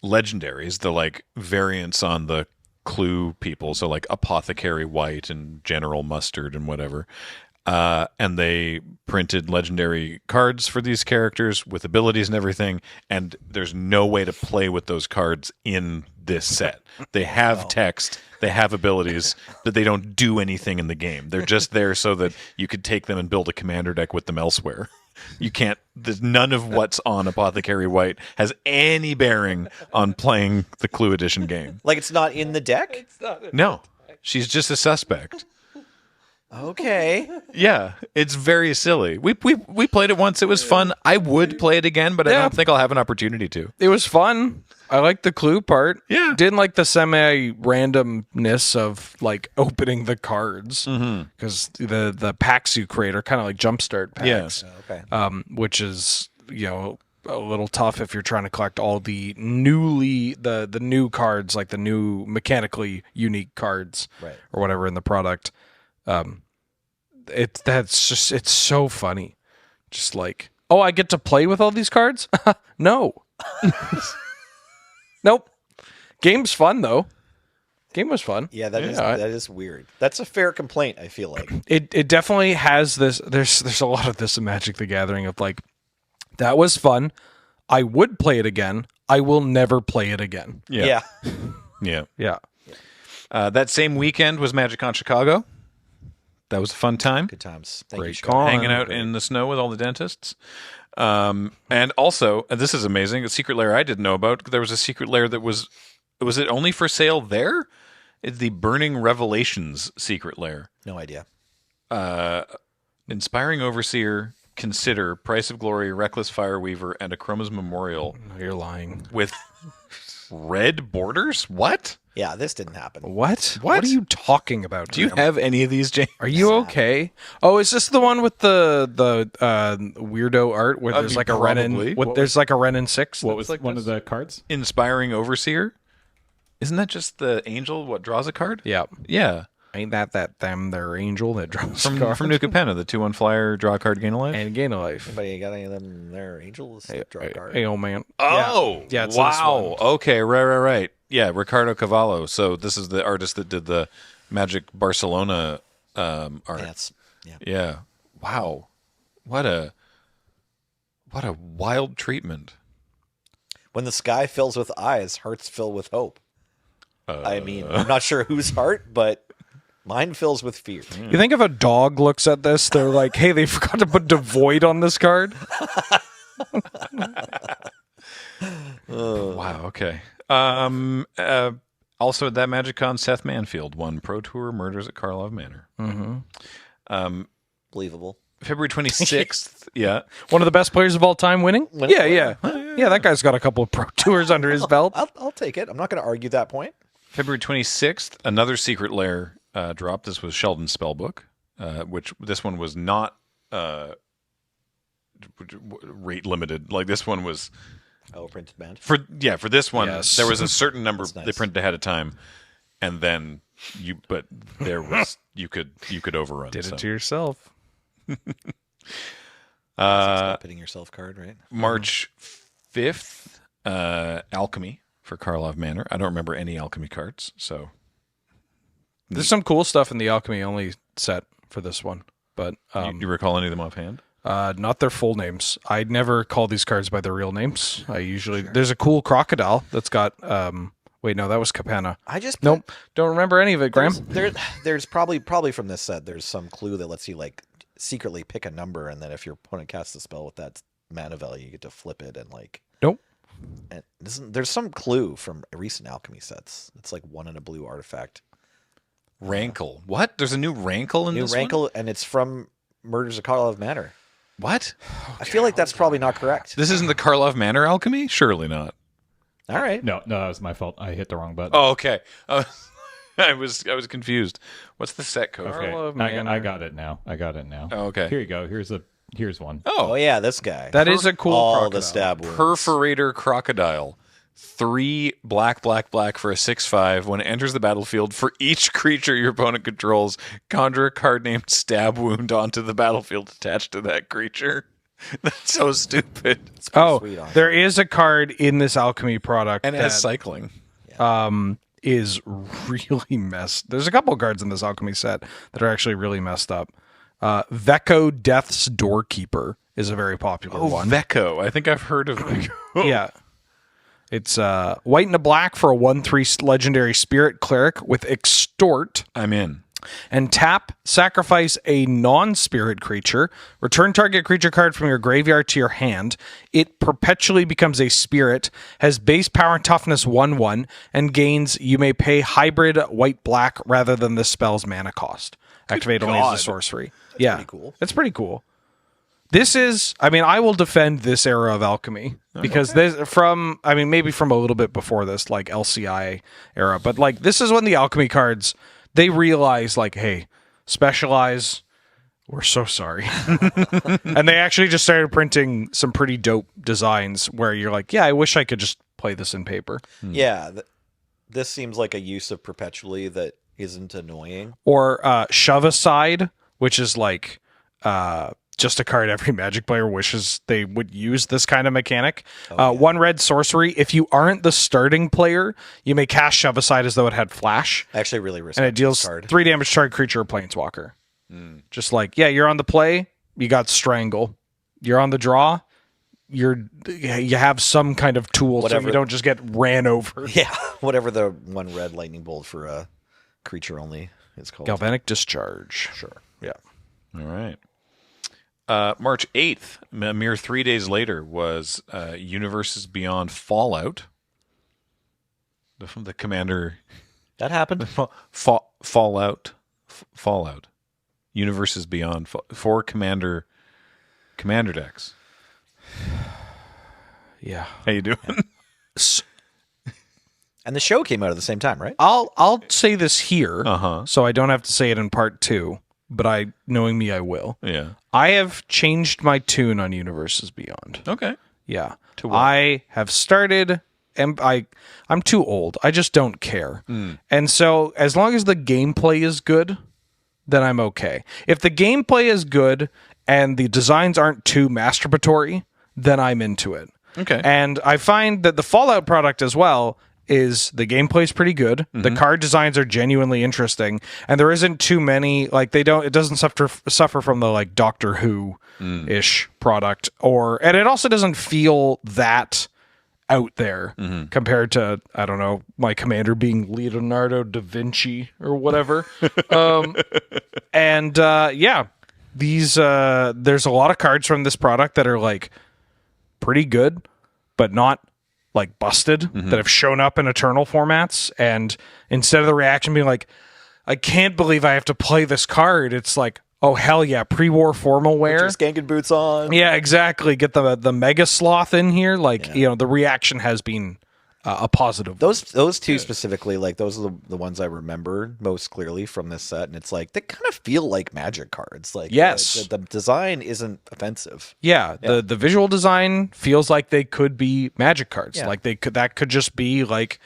legendaries, the like variants on the Clue people, so like Apothecary White and General Mustard and whatever. And they printed legendary cards for these characters with abilities and everything, and there's no way to play with those cards in this set. They have text, they have abilities, but they don't do anything in the game. They're just there so that you could take them and build a commander deck with them elsewhere. You can't. None of what's on Apothecary White has any bearing on playing the Clue Edition game. Like it's not in the deck? No, she's just a suspect. Okay. Yeah, it's very silly. We played it once. It was fun. I would play it again, but I don't think I'll have an opportunity to. It was fun. I liked the clue part. Yeah. Didn't like the semi-randomness of like opening the cards because the packs you create are kind of like jumpstart packs. Okay. Which is a little tough if you're trying to collect all the the new cards, like the new mechanically unique cards, or whatever in the product. It's so funny. Just like, oh, I get to play with all these cards? No. Nope. Game's fun though. Game was fun. Yeah, that is weird. That's a fair complaint, I feel like. It definitely has this. There's a lot of this in Magic the Gathering of like, that was fun. I would play it again. I will never play it again. Yeah. That same weekend was MagicCon Chicago. That was a fun time. Good times. Great con. Hanging out in the snow with all the dentists. And also, and this is amazing, a secret lair I didn't know about. There was a secret lair that was it only for sale there? It's the Burning Revelations secret lair. No idea. Inspiring Overseer, Consider, Price of Glory, Reckless Fireweaver, and a Chroma's Memorial. No, you're lying. With red borders? What? Yeah, this didn't happen. What? What are you talking about? Do you Graham? have any of these, James? Are you okay? Oh, is this the one with the weirdo art where there's like a probably. Renin? There's like a Renin 6. What that's was like one this? of the cards? Inspiring Overseer? Isn't that just the angel what draws a card? Yeah. Yeah. Ain't that them their angel that draws From cards? New Capenna, the 2/1 flyer, draw a card, gain a life. And gain a life. Anybody got any of them there angels that draw a card? Hey, old man. Oh, Yeah, it's this wow. one. Okay, right. Yeah, Ricardo Cavallo. So this is the artist that did the Magic Barcelona art. That's, yeah. Yeah. Wow. What a wild treatment. When the sky fills with eyes, hearts fill with hope. I mean, I'm not sure whose heart, but mine fills with fear. You think if a dog looks at this, they're like, hey, they forgot to put devoid on this card? Wow. Okay. Also at that MagicCon, Seth Manfield won Pro Tour Murders at Karlov Manor. Believable. February 26th. Yeah. One of the best players of all time winning? Yeah. Yeah, that guy's got a couple of Pro Tours under his belt. I'll take it. I'm not going to argue that point. February 26th, another secret lair dropped. This was Sheldon's Spellbook, which this one was not rate limited. Like this one was printed band. for this one. Yes. There was a certain number That's nice. they printed ahead of time, and then you could overrun. Did so. it to yourself. Stop hitting yourself card, right? March 5th, Alchemy for Karlov Manor. I don't remember any Alchemy cards, so There's some cool stuff in the Alchemy only set for this one, but you recall any of them offhand? not their full names. I never call these cards by their real names. I usually there's a cool crocodile that's got wait, no, that was Capenna. I just Nope, don't remember any of it, Graham. There's probably from this set. There's some clue that lets you like secretly pick a number, and then if your opponent casts a spell with that mana value, you get to flip it and like. Nope. And there's some clue from recent alchemy sets. It's like 1 in a blue artifact. Rankle. What? There's a new Rankle in New this rankle, one? and it's from Murders of Karlov Manor. What? I feel like that's probably not correct. This isn't the Karlov Manor Alchemy? Surely not. All right. No, that was my fault. I hit the wrong button. Oh, okay. I was confused. What's the set code? okay. Karlov I Manor. got it now. Oh, okay. Here you go. Here's one. Oh yeah, this guy. That is a cool all crocodile. the stab wounds. Perforator Crocodile. 3 black for a 6/5. When it enters the battlefield, for each creature your opponent controls, conjure a card named Stab Wound onto the battlefield attached to that creature. That's so stupid. Oh, sweet, honestly. there is a card in this Alchemy product And it that has cycling. is really messed. There's a couple of cards in this Alchemy set that are actually really messed up. Veko Death's Doorkeeper is a very popular one. Veko. I think I've heard of Veko. Yeah. It's white and a black for a 1/3 legendary spirit cleric with extort. I'm in. And tap, sacrifice a non-spirit creature, return target creature card from your graveyard to your hand. It perpetually becomes a spirit, has base power and toughness 1/1, and gains you may pay hybrid white-black rather than the spell's mana cost. Activate only as a sorcery. Yeah, pretty cool. It's pretty cool. This is, I mean, I will defend this era of alchemy because this maybe from a little bit before this, like LCI era, but like this is when the alchemy cards, they realize like, hey, specialize, we're so sorry. And they actually just started printing some pretty dope designs where you're like, yeah, I wish I could just play this in paper. Yeah, this seems like a use of perpetually that isn't annoying. Or shove aside, which is like just a card every Magic player wishes they would use this kind of mechanic. 1 red sorcery. If you aren't the starting player, you may cast Shove Aside as though it had flash. I actually really respect And it deals this card. 3 damage to target creature or planeswalker. Just like, yeah, you're on the play, you got Strangle. You're on the draw, you have some kind of tool so Whatever. you don't just get ran over. Yeah, whatever the 1 red lightning bolt for a creature only is called. Galvanic Discharge. Sure. Yeah. All right. March 8th, a mere 3 days later, was Universes Beyond Fallout. The Commander... That happened. Fallout. Universes Beyond. 4 Commander decks. Yeah. How you doing? And the show came out at the same time, right? I'll say this here, Uh-huh. so I don't have to say it in part 2. But knowing me, I will. Yeah. I have changed my tune on Universes Beyond. Okay. Yeah. To what? I have started, and I'm too old. I just don't care. And so as long as the gameplay is good, then I'm okay. If the gameplay is good and the designs aren't too masturbatory, then I'm into it. Okay. And I find that the Fallout product as well is the gameplay's pretty good. The card designs are genuinely interesting, and there isn't too many it doesn't suffer from the like Doctor Who ish product, and it also doesn't feel that out there compared to, I don't know, my commander being Leonardo da Vinci or whatever. These there's a lot of cards from this product that are like pretty good, but not like busted, that have shown up in Eternal formats, and instead of the reaction being like, I can't believe I have to play this card, it's like, oh hell yeah, pre-war formal wear. Put your skanking boots on. Yeah, exactly. Get the Mega Sloth in here. Like, the reaction has been a positive. Those two specifically, like those are the ones I remember most clearly from this set, and it's like they kind of feel like Magic cards. Like, yes, the design isn't offensive. Yeah, the visual design feels like they could be Magic cards. Yeah. Like that could just be like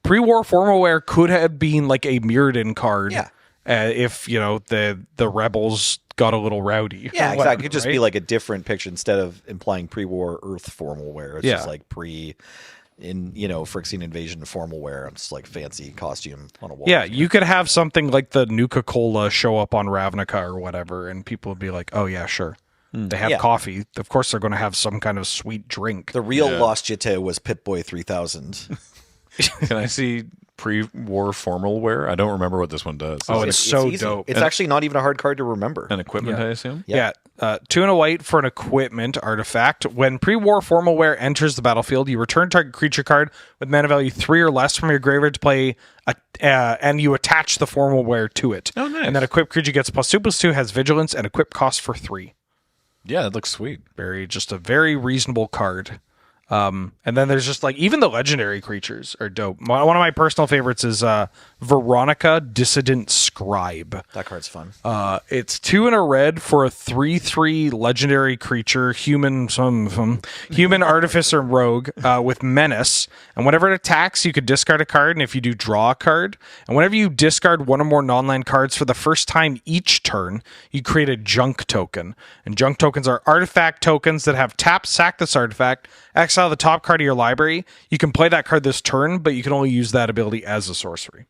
pre-war formal wear could have been like a Mirrodin card. Yeah. If the rebels got a little rowdy. Yeah, or exactly. whatever, It could just right? be like a different picture instead of implying pre-war Earth formal wear. It's just like Phyrexian Invasion formal wear. It's like fancy costume on a wall. Yeah, you could have something like the Nuka-Cola show up on Ravnica or whatever, and people would be like, oh yeah, sure. They have coffee. Of course they're going to have some kind of sweet drink. The real Lost Jete was Pip-Boy 3000. Can I see pre-war formal wear? I don't remember what this one does. Oh, it's so easy. dope. It's actually not even a hard card to remember. An equipment, I assume? Yeah. 2 and a white for an equipment artifact. When pre-war formal wear enters the battlefield, you return target creature card with mana value 3 or less from your graveyard to play, and you attach the formal wear to it. Oh, nice. And then equipped creature gets +2/+2, has vigilance, and equip cost for 3. Yeah, it looks sweet. Just a very reasonable card. And then there's just like, even the legendary creatures are dope. One of my personal favorites is Veronica, Dissident Scribe. That card's fun. It's 2 and a red for a 3/3 legendary creature, human artificer rogue with menace. And whenever it attacks, you could discard a card, and if you do, draw a card. And whenever you discard one or more non-land cards for the first time each turn, you create a junk token. And junk tokens are artifact tokens that have tap, sack this artifact, exile the top card of your library. You can play that card this turn, but you can only use that ability as a sorcery.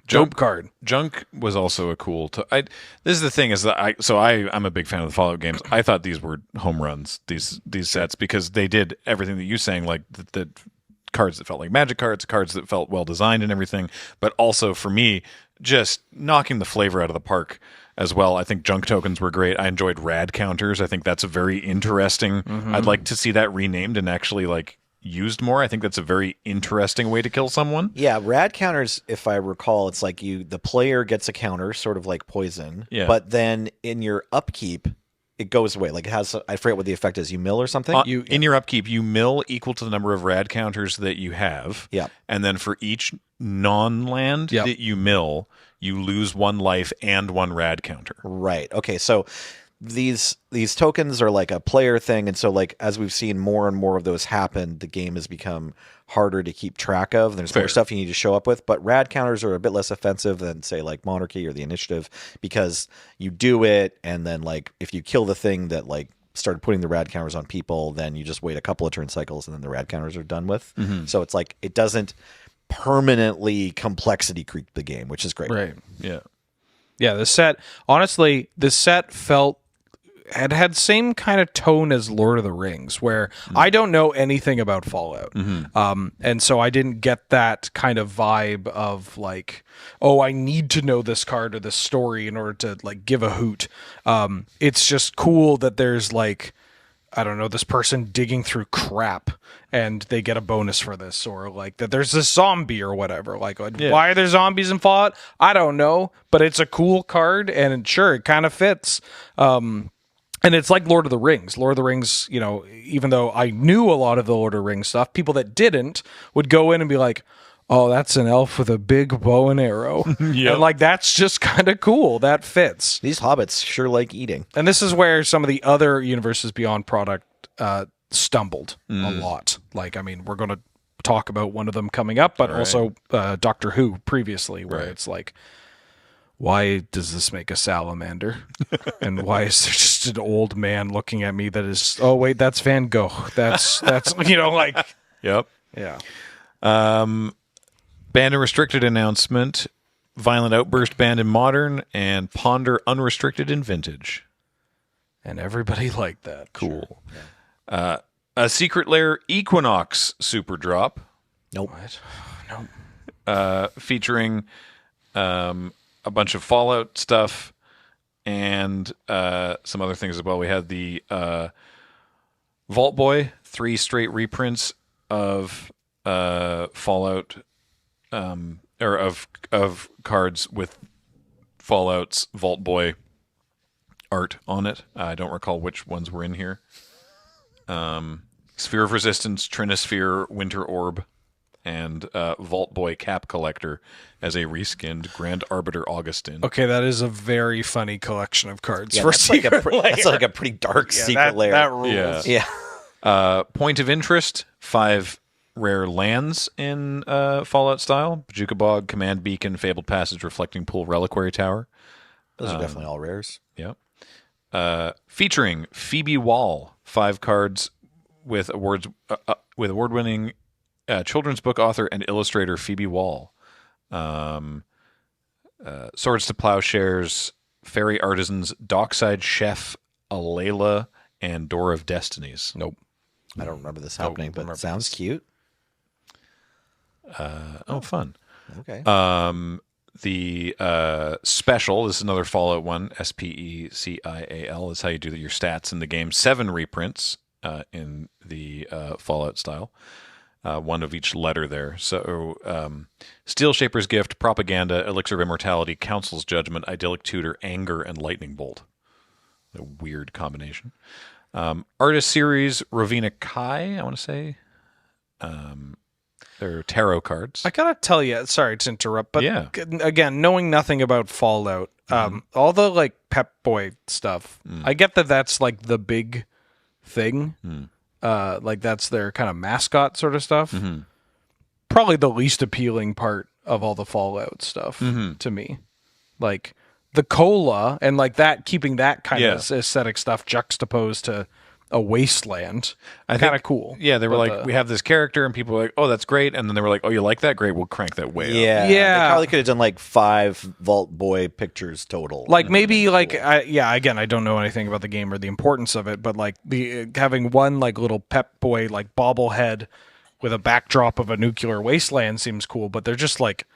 Dope card. Junk was also a cool. This is the thing is that I'm a big fan of the Fallout games. I thought these were home runs. These sets, because they did everything that you're saying, like the cards that felt like Magic cards, cards that felt well designed and everything. But also for me, just knocking the flavor out of the park as well. I think junk tokens were great. I enjoyed rad counters. I think that's a very interesting. I'd like to see that renamed and actually like used more. I think that's a very interesting way to kill someone. Yeah, rad counters, if I recall, it's like the player gets a counter, sort of like poison. Yeah. But then in your upkeep, it goes away. Like it has, I forget what the effect is. You mill or something? In your upkeep, you mill equal to the number of rad counters that you have. Yeah. And then for each non-land that you mill, you lose 1 life and 1 rad counter. Right. Okay. So these tokens are like a player thing, and so like as we've seen more and more of those happen, the game has become harder to keep track of. There's more stuff you need to show up with, but rad counters are a bit less offensive than say like Monarchy or the Initiative, because you do it, and then like if you kill the thing that like started putting the rad counters on people, then you just wait a couple of turn cycles and then the rad counters are done with. So it's like it doesn't permanently complexity creep the game, which is great. Right. Yeah. Yeah, this set felt had same kind of tone as Lord of the Rings, where I don't know anything about Fallout. And so I didn't get that kind of vibe of like, oh, I need to know this card or this story in order to like give a hoot. It's just cool that there's like, I don't know, this person digging through crap and they get a bonus for this, or like that there's this zombie or whatever. Like, why are there zombies in Fallout? I don't know, but it's a cool card, and sure, it kind of fits. And it's like Lord of the Rings. Lord of the Rings, you know, even though I knew a lot of the Lord of the Rings stuff, people that didn't would go in and be like, oh, that's an elf with a big bow and arrow. And like, that's just kind of cool. That fits. These hobbits sure like eating. And this is where some of the other Universes Beyond product stumbled a lot. Like, I mean, we're going to talk about one of them coming up, but also Doctor Who previously, where it's like, why does this make a salamander? And why is there just an old man looking at me that is, oh, wait, that's Van Gogh. That's you know, like. Yep. Yeah. Banned and restricted announcement. Violent Outburst banned in modern and Ponder unrestricted in vintage. And everybody liked that. Cool. Sure. A Secret Lair Equinox super drop. Nope. What? Nope. Featuring a bunch of Fallout stuff and some other things as well. We had the Vault Boy, 3 straight reprints of Fallout, or of cards with Fallout's Vault Boy art on it. I don't recall which ones were in here. Sphere of Resistance, Trinisphere, Winter Orb, and Vault Boy Cap Collector as a reskinned Grand Arbiter Augustin. Okay, that is a very funny collection of cards Yeah, for that's like Secret Lair. that's like a pretty dark Secret Lair. That rules. Yeah. Yeah. Point of interest, 5 rare lands in Fallout style. Bajuka Bog, Command Beacon, Fabled Passage, Reflecting Pool, Reliquary Tower. Those are definitely all rares. Yep. Featuring Phoebe Wall, 5 cards with award-winning children's book author and illustrator Phoebe Wall. Swords to Plowshares, Fairy Artisans, Dockside Chef, Alayla, and Door of Destinies. Nope. I don't remember this happening, but it sounds cute. Fun. Okay. The special, this is another Fallout one, SPECIAL, is how you do your stats in the game. 7 reprints in the Fallout style. 1 of each letter there. So, Steel Shaper's Gift, Propaganda, Elixir of Immortality, Council's Judgment, Idyllic Tutor, Anger, and Lightning Bolt. A weird combination. Artist Series, Rovina Kai, I want to say. They're tarot cards. I gotta tell you, sorry to interrupt, but Yeah. again, knowing nothing about Fallout, all the like Pep Boy stuff, I get that that's like the big thing. Like that's their kind of mascot sort of stuff. Probably the least appealing part of all the Fallout stuff to me. Like the cola and like that, keeping that kind of aesthetic stuff juxtaposed to a wasteland. Kind of cool. Yeah, they were like, we have this character, and people were like, oh, that's great. And then they were like, oh, you like that? Great, we'll crank that way up. Yeah. Yeah. They probably could have done like 5 Vault Boy pictures total. Like maybe like again, I don't know anything about the game or the importance of it, but like the having one like little Pep Boy like bobblehead with a backdrop of a nuclear wasteland seems cool, but they're just like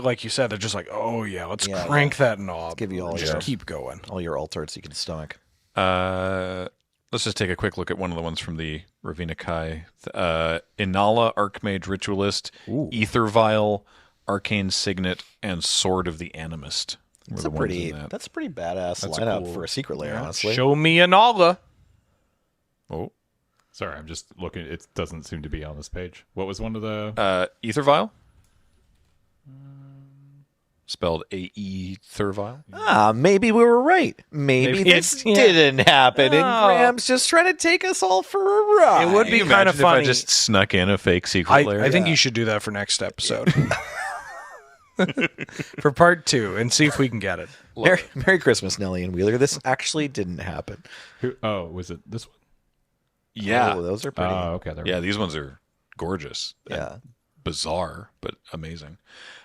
like you said, they're just like, oh yeah, let's crank that knob. Give you all just your- keep going. all your alt arts you can stomach. Let's just take a quick look at one of the ones from the Ravina Kai. Inala, Archmage Ritualist, Ether Vial, Arcane Signet, and Sword of the Animist. That's a pretty badass lineup for a Secret Lair, honestly. Show me an Alla. Oh, Sorry, I'm just looking. It doesn't seem to be on this page. What was one of the... Ether Vial? Spelled A-E Thurvile. Maybe we were right. Maybe this didn't happen, and Graham's just trying to take us all for a ride. It would be kind of funny if I just snuck in a fake Secret Lair. I think you should do that for next episode. For part 2, and see if we can get it. Merry Christmas, Nellie and Wheeler. This actually didn't happen. was it this one? Yeah. Oh, those are pretty. Okay. There we Yeah, go. these ones are gorgeous. Yeah. Bizarre, but amazing.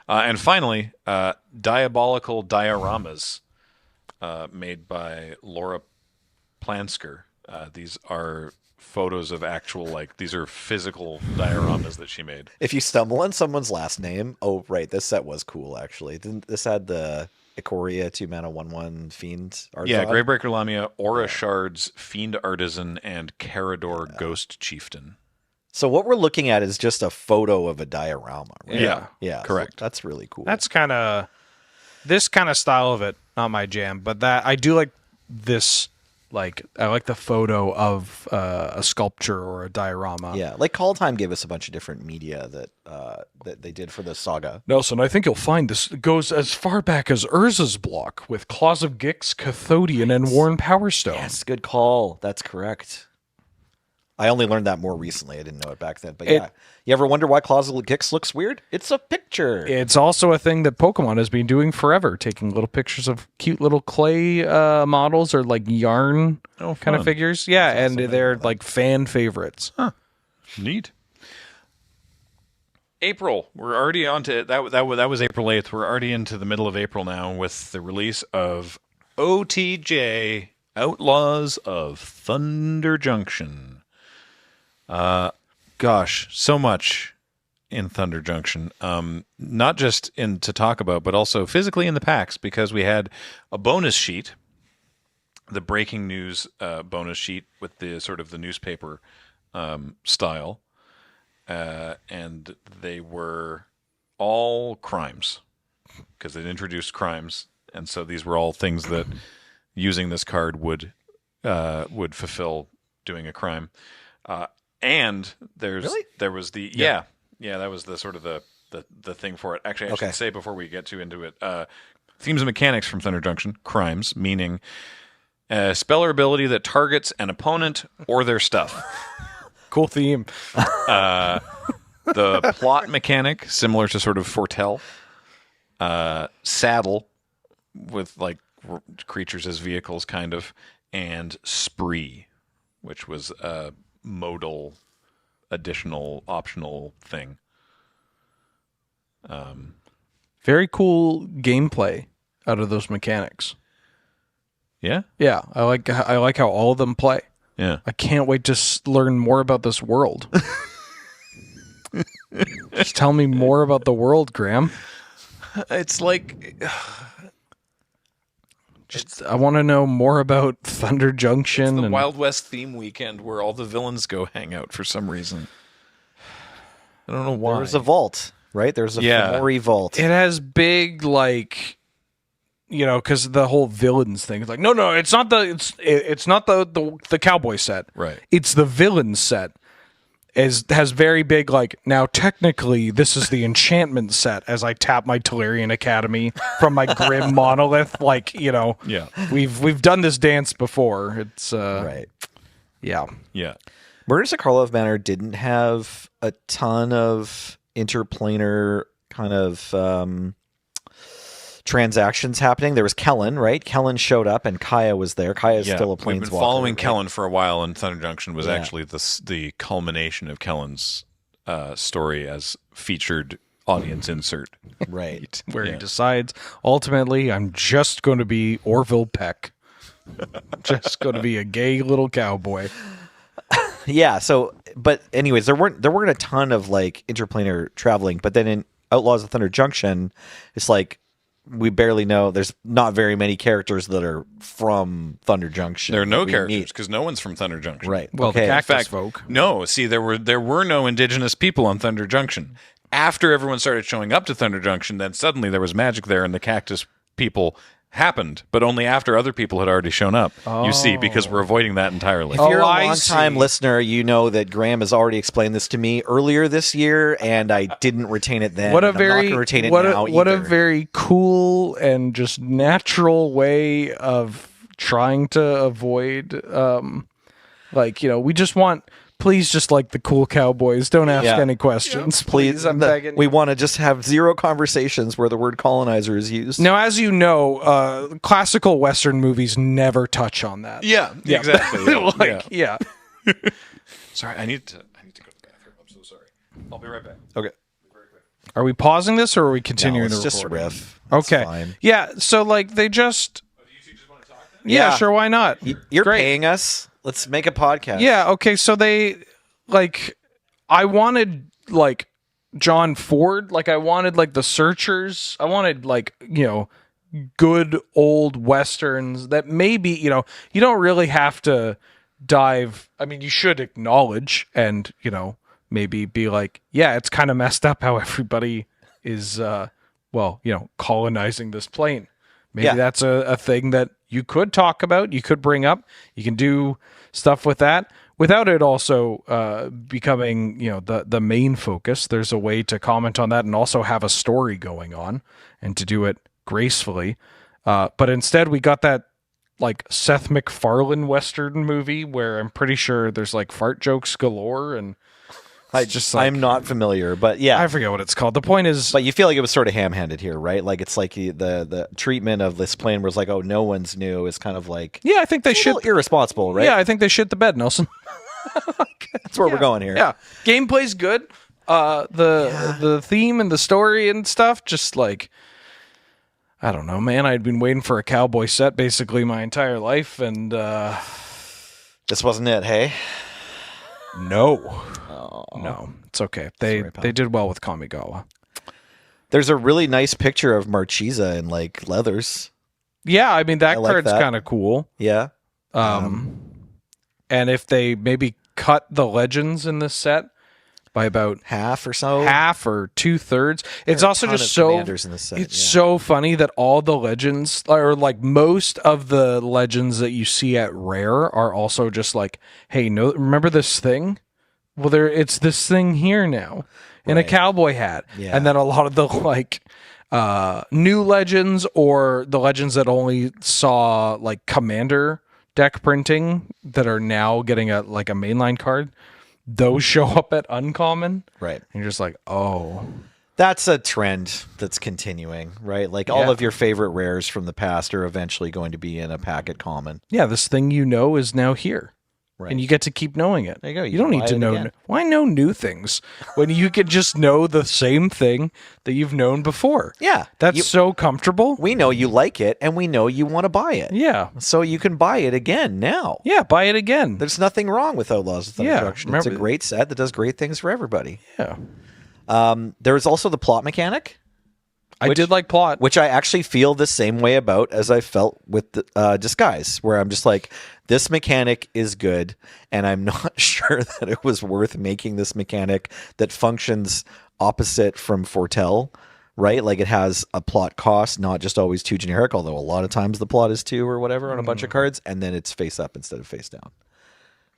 And finally, Diabolical Dioramas, made by Laura Plansker. These are photos of actual, these are physical dioramas that she made. If you stumble on someone's last name, oh, right, this set was cool, actually. This had the Ikoria 2-mana 1/1 Fiend art. Yeah, Greybreaker Lamia, Aura Shards, Fiend Artisan, and Carador Ghost Chieftain. So what we're looking at is just a photo of a diorama, right? Yeah. Yeah. Correct. So that's really cool. That's kind of this kind of style of it, not my jam, but that I do like this Like I like the photo of a sculpture or a diorama. Yeah, like Call Time gave us a bunch of different media that they did for the saga. Nelson, I think you'll find this goes as far back as Urza's block with Claws of Gix, Cathodian, and Worn Power Stone. Yes, good call. That's correct. I only learned that more recently. I didn't know it back then. But yeah, you ever wonder why Claws of Gix looks weird? It's a picture. It's also a thing that Pokemon has been doing forever, taking little pictures of cute little clay models or like yarn kind of figures. Yeah, and they're like fan favorites. Huh. Neat. April. We're already on to that. That was April 8th. We're already into the middle of April now with the release of OTJ, Outlaws of Thunder Junction. Gosh, so much in Thunder Junction. Not just to talk about, but also physically in the packs, because we had a bonus sheet, the breaking news bonus sheet with the sort of the newspaper style, and they were all crimes because it introduced crimes, and so these were all things that using this card would fulfill doing a crime. And there was the that was the sort of the thing for it. Actually, I should say before we get into it, themes and mechanics from Thunder Junction: crimes, meaning speller ability that targets an opponent or their stuff. Cool theme. The plot mechanic, similar to sort of Foretell. Saddle with like creatures as vehicles, kind of, and spree, which was modal additional optional thing. Very cool gameplay out of those mechanics. Yeah? Yeah, I like how all of them play. Yeah. I can't wait to learn more about this world. Just tell me more about the world, Graham. It's like I want to know more about Thunder Junction. the Wild West theme weekend where all the villains go hang out for some reason. I don't know why. There's a vault, right? There's a Fomori vault. It has big, like, because the whole villains thing is like, no, it's not the cowboy set. Right. It's the villains set. Has very big, like, now technically this is the enchantment set as I tap my Tolarian Academy from my Grim Monolith. Like, we've done this dance before. It's right. Yeah. Yeah. Murders at Karlov Manor didn't have a ton of interplanar kind of transactions happening. There was Kellen, right? Kellen showed up, and Kaya was there. Kaya's still a planeswalker. We've been following right? Kellen for a while, and Thunder Junction was actually the culmination of Kellen's story as featured audience insert. Right. Where he decides, ultimately, I'm just going to be Orville Peck. Just going to be a gay little cowboy. Yeah, so, but anyways, there weren't a ton of, like, interplanar traveling, but then in Outlaws of Thunder Junction, it's like, we barely know. There's not very many characters that are from Thunder Junction. There are no characters because no one's from Thunder Junction. Right. Well, the Cactus folk. No, see, there were no indigenous people on Thunder Junction. After everyone started showing up to Thunder Junction, then suddenly there was magic there, and the Cactus people happened, but only after other people had already shown up. You see, because we're avoiding that entirely. If you're a long-time listener, you know that Graham has already explained this to me earlier this year, and I didn't retain it then. What a I'm not going to retain it now what a either. very cool and just natural way of trying to avoid, we just want. Please, just like the cool cowboys, don't ask any questions. Please, I'm begging. We want to just have zero conversations where the word colonizer is used. Now, as you know, classical Western movies never touch on that. Yeah, exactly. Yeah. Sorry, I need to go to the bathroom. I'm so sorry. I'll be right back. Okay. Are we pausing this or are we continuing it's the just recording? riff. Okay. It's fine. Yeah, so like they just... You just want to talk then? Yeah, sure, why not? You're Great. paying us. Let's make a podcast. Yeah, okay, so they, like, I wanted, like, John Ford, like, I wanted, like, the Searchers, I wanted, like, good old Westerns that maybe, you don't really have to dive, I mean, you should acknowledge and, maybe be like, yeah, it's kind of messed up how everybody is, colonizing this plane. Maybe Yeah. that's a thing that you could talk about, you could bring up. You can do stuff with that without it also becoming, the main focus. There's a way to comment on that and also have a story going on and to do it gracefully. But instead, we got that like Seth MacFarlane Western movie where I'm pretty sure there's like fart jokes galore, and I'm not familiar, but yeah. I forget what it's called. The point is, But you feel like it was sort of ham-handed here, right? Like it's like the treatment of this plane was like, oh, no one's new is kind of like I think they a little irresponsible, right? Yeah, I think they shit the bed, Nelson. That's where we're going here. Yeah, gameplay's good. The theme and the story and stuff, just like, I don't know, man. I'd been waiting for a cowboy set basically my entire life, and This wasn't it, hey? no, it's okay. They Sorry, pal. they did well with Kamigawa. There's a really nice picture of Marchesa in like leathers. Yeah, I mean that I like card's that. kind of cool. Yeah. And if they maybe cut the legends in this set by about Half or so. half or 2/3, it's There are a also ton just of so commanders in this set, it's yeah. so funny that all the legends, or like most of the legends that you see at Rare, are also just like, hey, no, remember this thing? Well, it's this thing here now in a Right. cowboy hat. Yeah. And then a lot of the like new legends, or the legends that only saw like commander deck printing that are now getting a mainline card, those show up at uncommon. Right. And you're just like, oh. That's a trend that's continuing, right? Like all Yeah. of your favorite rares from the past are eventually going to be in a packet common. Yeah, this thing is now here. Right. And you get to keep knowing it. There you go. You don't can need buy to it know. again. Why know new things when you could just know the same thing that you've known before? Yeah. That's so comfortable. We know you like it and we know you want to buy it. Yeah. So you can buy it again now. Yeah, buy it again. There's nothing wrong with Outlaws of Thunder Yeah, Junction. It's a remember- great set that does great things for everybody. Yeah. There's also the plot mechanic, I did like plot. which I actually feel the same way about as I felt with the, Disguise, where I'm just like, this mechanic is good, and I'm not sure that it was worth making this mechanic that functions opposite from Foretell, right? Like it has a plot cost, not just always 2 generic, although a lot of times the plot is 2 or whatever on a bunch of cards, and then it's face up instead of face down.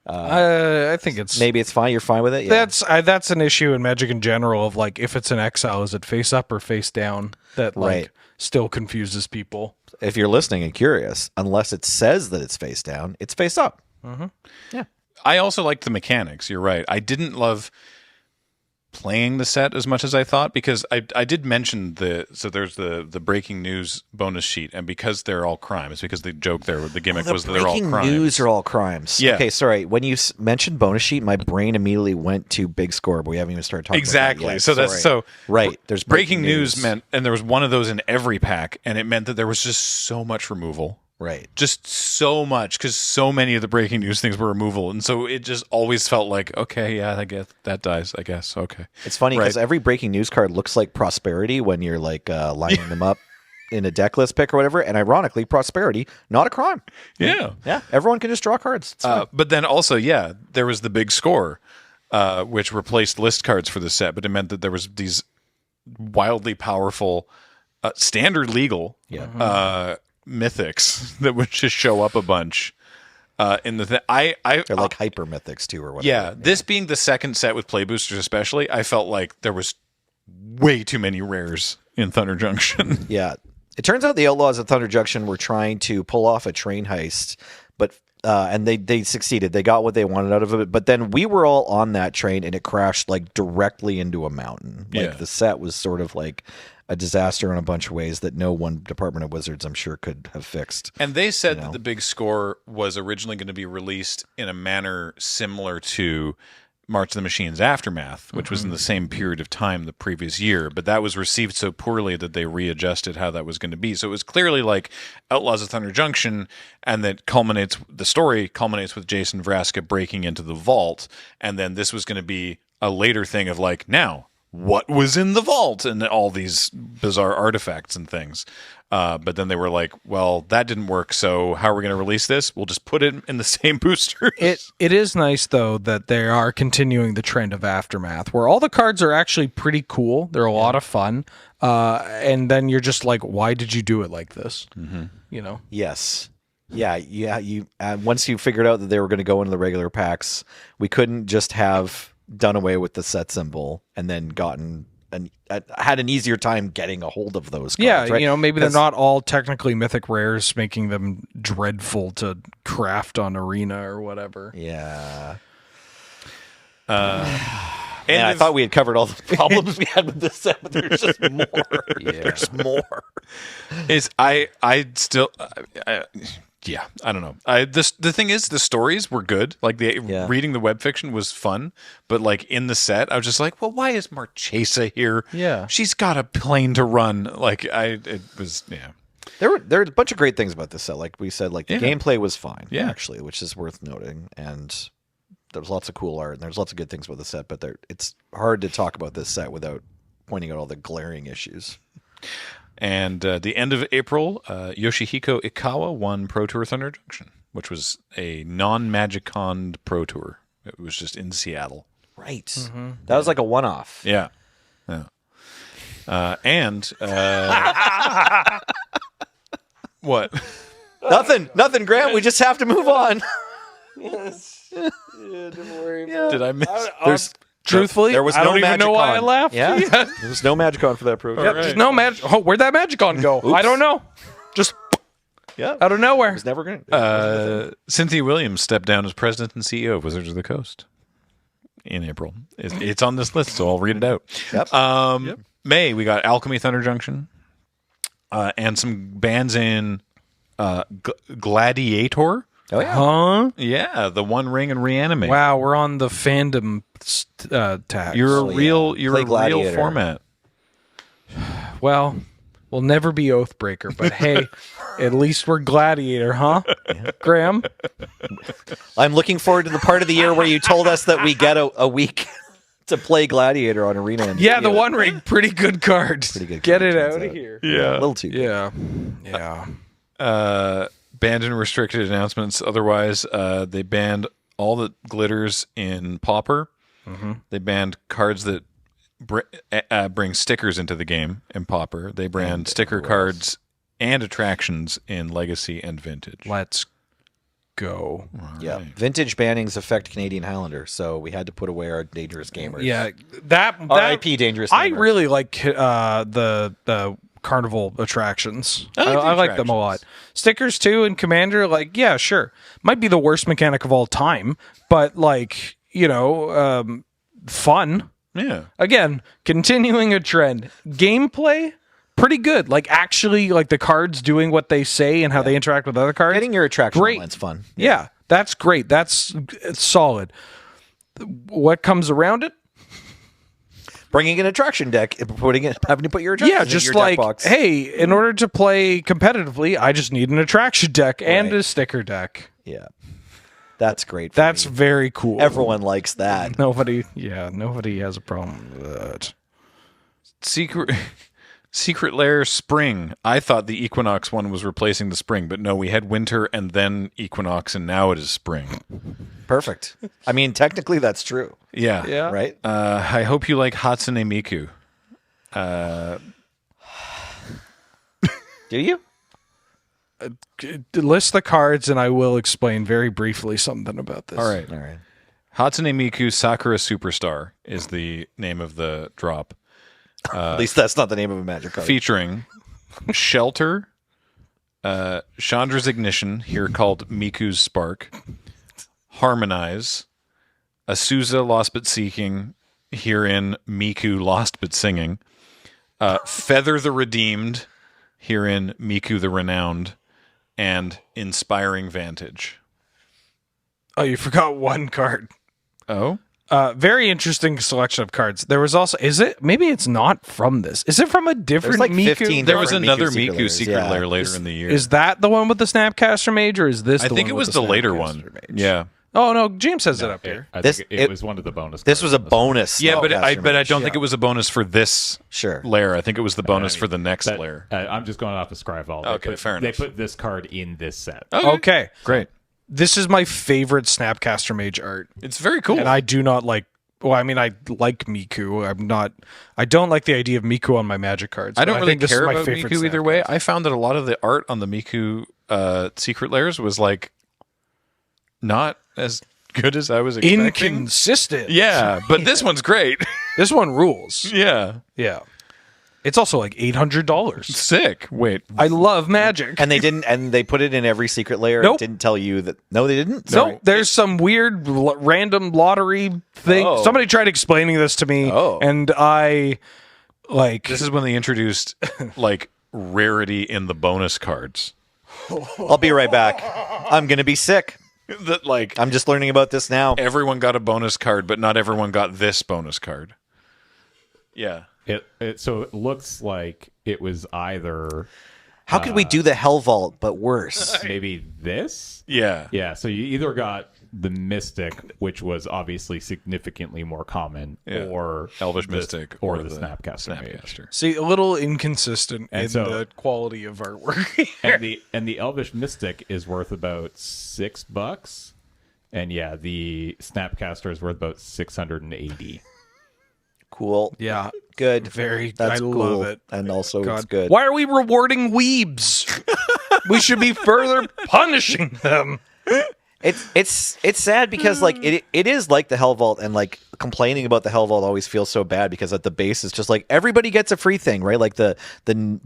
I think it's Maybe it's fine. You're fine with it? Yeah. that's an issue in Magic in general of like, if it's an exile, is it face up or face down? That like Right. still confuses people. If you're listening and curious, unless it says that it's face down, it's face up. I also liked the mechanics. You're right. I didn't love playing the set as much as I thought, because I did mention so there's the breaking news bonus sheet, and because they're all crimes, because the joke there, the gimmick was that they're all breaking crimes. news are all crimes. Yeah. Okay, sorry. When you mentioned bonus sheet, my brain immediately went to big score, but we haven't even started talking Exactly. about that yet. So that's Sorry. so right. There's breaking news meant, and there was one of those in every pack, and it meant that there was just so much removal. right. Just so much, because so many of the breaking news things were removal, and so it just always felt like, okay, yeah, I guess that dies. I guess okay. It's funny because Right. every breaking news card looks like prosperity when you're like lining them up in a deck list pick or whatever. And ironically, prosperity not a crime. Yeah. Yeah, everyone can just draw cards. It's fine. But then also, yeah, there was the big score, which replaced list cards for the set, but it meant that there was these wildly powerful, standard legal mythics that would just show up a bunch in the thing. They're like hyper mythics too, or whatever. Yeah, this being the second set with play boosters, especially, I felt like there was way too many rares in Thunder Junction. Yeah. It turns out the Outlaws of Thunder Junction were trying to pull off a train heist, but and they succeeded. They got what they wanted out of it. But then we were all on that train, and it crashed like directly into a mountain. Like Yeah. the set was sort of like a disaster in a bunch of ways that no one Department of Wizards, I'm sure, could have fixed. And they said that the big score was originally going to be released in a manner similar to March of the Machines Aftermath, which was in the same period of time the previous year, but that was received so poorly that they readjusted how that was going to be. So it was clearly like Outlaws of Thunder Junction, and that the story culminates with Jason Vraska breaking into the vault, and then this was going to be a later thing of like, now what was in the vault and all these bizarre artifacts and things. But then they were like, well, that didn't work, so how are we going to release this? We'll just put it in the same boosters. It is nice, though, that they are continuing the trend of Aftermath, where all the cards are actually pretty cool. They're a lot of fun. And then you're just like, why did you do it like this? Mm-hmm. You know? Yes. Yeah. You once you figured out that they were going to go into the regular packs, we couldn't just have done away with the set symbol and then had an easier time getting a hold of those cards. Yeah, right? Maybe they're not all technically mythic rares, making them dreadful to craft on Arena or whatever. Yeah. And I thought we had covered all the problems we had with this set, but there's just more. There's more. I still I don't know. The thing is, the stories were good. Like reading the web fiction was fun, but like in the set, I was just like, well, why is Marchesa here? Yeah, she's got a plane to run. Like it was. There were a bunch of great things about this set. Like we said, like the gameplay was fine. Yeah, actually, which is worth noting. And there was lots of cool art, and there's lots of good things about the set. But it's hard to talk about this set without pointing out all the glaring issues. And the end of April, Yoshihiko Ikawa won Pro Tour Thunder Junction, which was a non-Magicon Pro Tour. It was just in Seattle. Right. Mm-hmm. That was like a one-off. Yeah. And what? Nothing, Grant. We just have to move on. Yes. Yeah, don't worry about Did I miss? Truthfully, there was I no don't even know why I Magicon. left. Yeah. There was no Magicon for that Pro Tour. Yep, there's no magic. Oh, where'd that Magicon go? I don't know. Just out of nowhere. It was never going to. Cynthia Williams stepped down as president and CEO of Wizards of the Coast in April. It's on this list, so I'll read it out. Yep. May, we got Alchemy Thunder Junction and some bands in Gladiator. Oh, yeah. Huh? Yeah, the One Ring and Reanimate. Wow, we're on the fandom tag. You're a real Play real Gladiator. format. Well, we'll never be Oathbreaker, but hey, at least we're Gladiator, huh? Graham? I'm looking forward to the part of the year where you told us that we get a week to play Gladiator on Arena. And Yeah, the One Ring, pretty good card. Pretty good Get card, it turns out of out. here. Yeah. A little too good. Yeah. Banned and restricted announcements. Otherwise, they banned all the glitters in Pauper. Mm-hmm. They banned cards that bring stickers into the game in Pauper. They banned sticker cards and attractions in Legacy and Vintage. Let's go. Yeah. Vintage bannings affect Canadian Highlander, so we had to put away our Dangerous Gamers. Yeah, that R.I.P. Dangerous Gamers. I really like the carnival attractions. I like them a lot. Stickers too, and Commander, like, yeah, sure. Might be the worst mechanic of all time, but like, fun. Yeah. Again, continuing a trend. Gameplay, pretty good. Like, actually, like the cards doing what they say and how they interact with other cards. Getting your attraction Great. online's fun. Yeah, that's great. It's solid. What comes around it? Bringing an attraction deck, having to put your attractions Yeah, in just your like, deck box. hey, in order to play competitively, I just need an attraction deck and a sticker deck. Yeah. That's great. That's very cool. Everyone likes that. Nobody has a problem with that. Secret Lair Spring. I thought the Equinox one was replacing the Spring, but no, we had Winter and then Equinox, and now it is Spring. Perfect. I mean, technically that's true, Yeah. Yeah. right? I hope you like Hatsune Miku. Do you? List the cards, and I will explain very briefly something about this. All right. Hatsune Miku Sakura Superstar is the name of the drop. At least that's not the name of a magic card. Featuring Shelter, Chandra's Ignition, here called Miku's Spark, Harmonize, Asuza Lost But Seeking, herein Miku Lost But Singing, Feather the Redeemed, herein Miku the Renowned, and Inspiring Vantage. Oh, you forgot one card. Oh? Very interesting selection of cards. There was also, maybe it's not from this. Is it from a different There's like Miku? 15 There was different another Miku Miku Secret Layers, Lair later in the year. Is that the one with the Snapcaster Mage, or is this I the think one it with was the later Snapcaster one. Mage? Yeah. Oh no, James has it up here. I This- think it it- was one of the bonus. This cards was a on this bonus. Yeah, but I Snapcaster don't Mage. think it was a bonus for this Sure. layer. I think it was the bonus mean, for the next one. layer. I'm just going off of Scryfall. Okay, fair enough. They put this card in this set. Okay. Great. This is my favorite Snapcaster Mage art. It's very cool. And I do not like. Well, I mean, I like Miku. I don't like the idea of Miku on my Magic cards. I don't but really think this is care my about favorite Miku either way. Snapcaster. I found that a lot of the art on the Miku secret layers was like not as good as I was expecting. Inconsistent. Yeah, but this one's great. This one rules. Yeah. Yeah. It's also like $800. Sick. Wait. I love Magic. And they put it in every secret layer. Nope. It didn't tell you that. No, they didn't. No, there's some weird random lottery thing. Oh. Somebody tried explaining this to me, Oh. and I like. This is when they introduced like rarity in the bonus cards. I'll be right back. I'm gonna be sick. That like I'm just learning about this now. everyone got a bonus card, but not everyone got this bonus card. Yeah. So it looks like it was either How could we do the Hell Vault but worse? maybe this. Yeah. Yeah, so you either got the Mystic, which was obviously significantly more common, Yeah. or Elvish the- Mystic or or the the Snapcaster Mage. Snapcaster. See, a little inconsistent And in so- the quality of artwork. And the Elvish Mystic is worth about $6, and yeah, the Snapcaster is worth about 680. Cool. Yeah, Good. very. That's I cool. love it. And also, God, it's good. why are we rewarding weebs? We should be further punishing them. It's sad because like it is like the Hell Vault, and like complaining about the Hell Vault always feels so bad because at the base it's just like everybody gets a free thing, right? Like the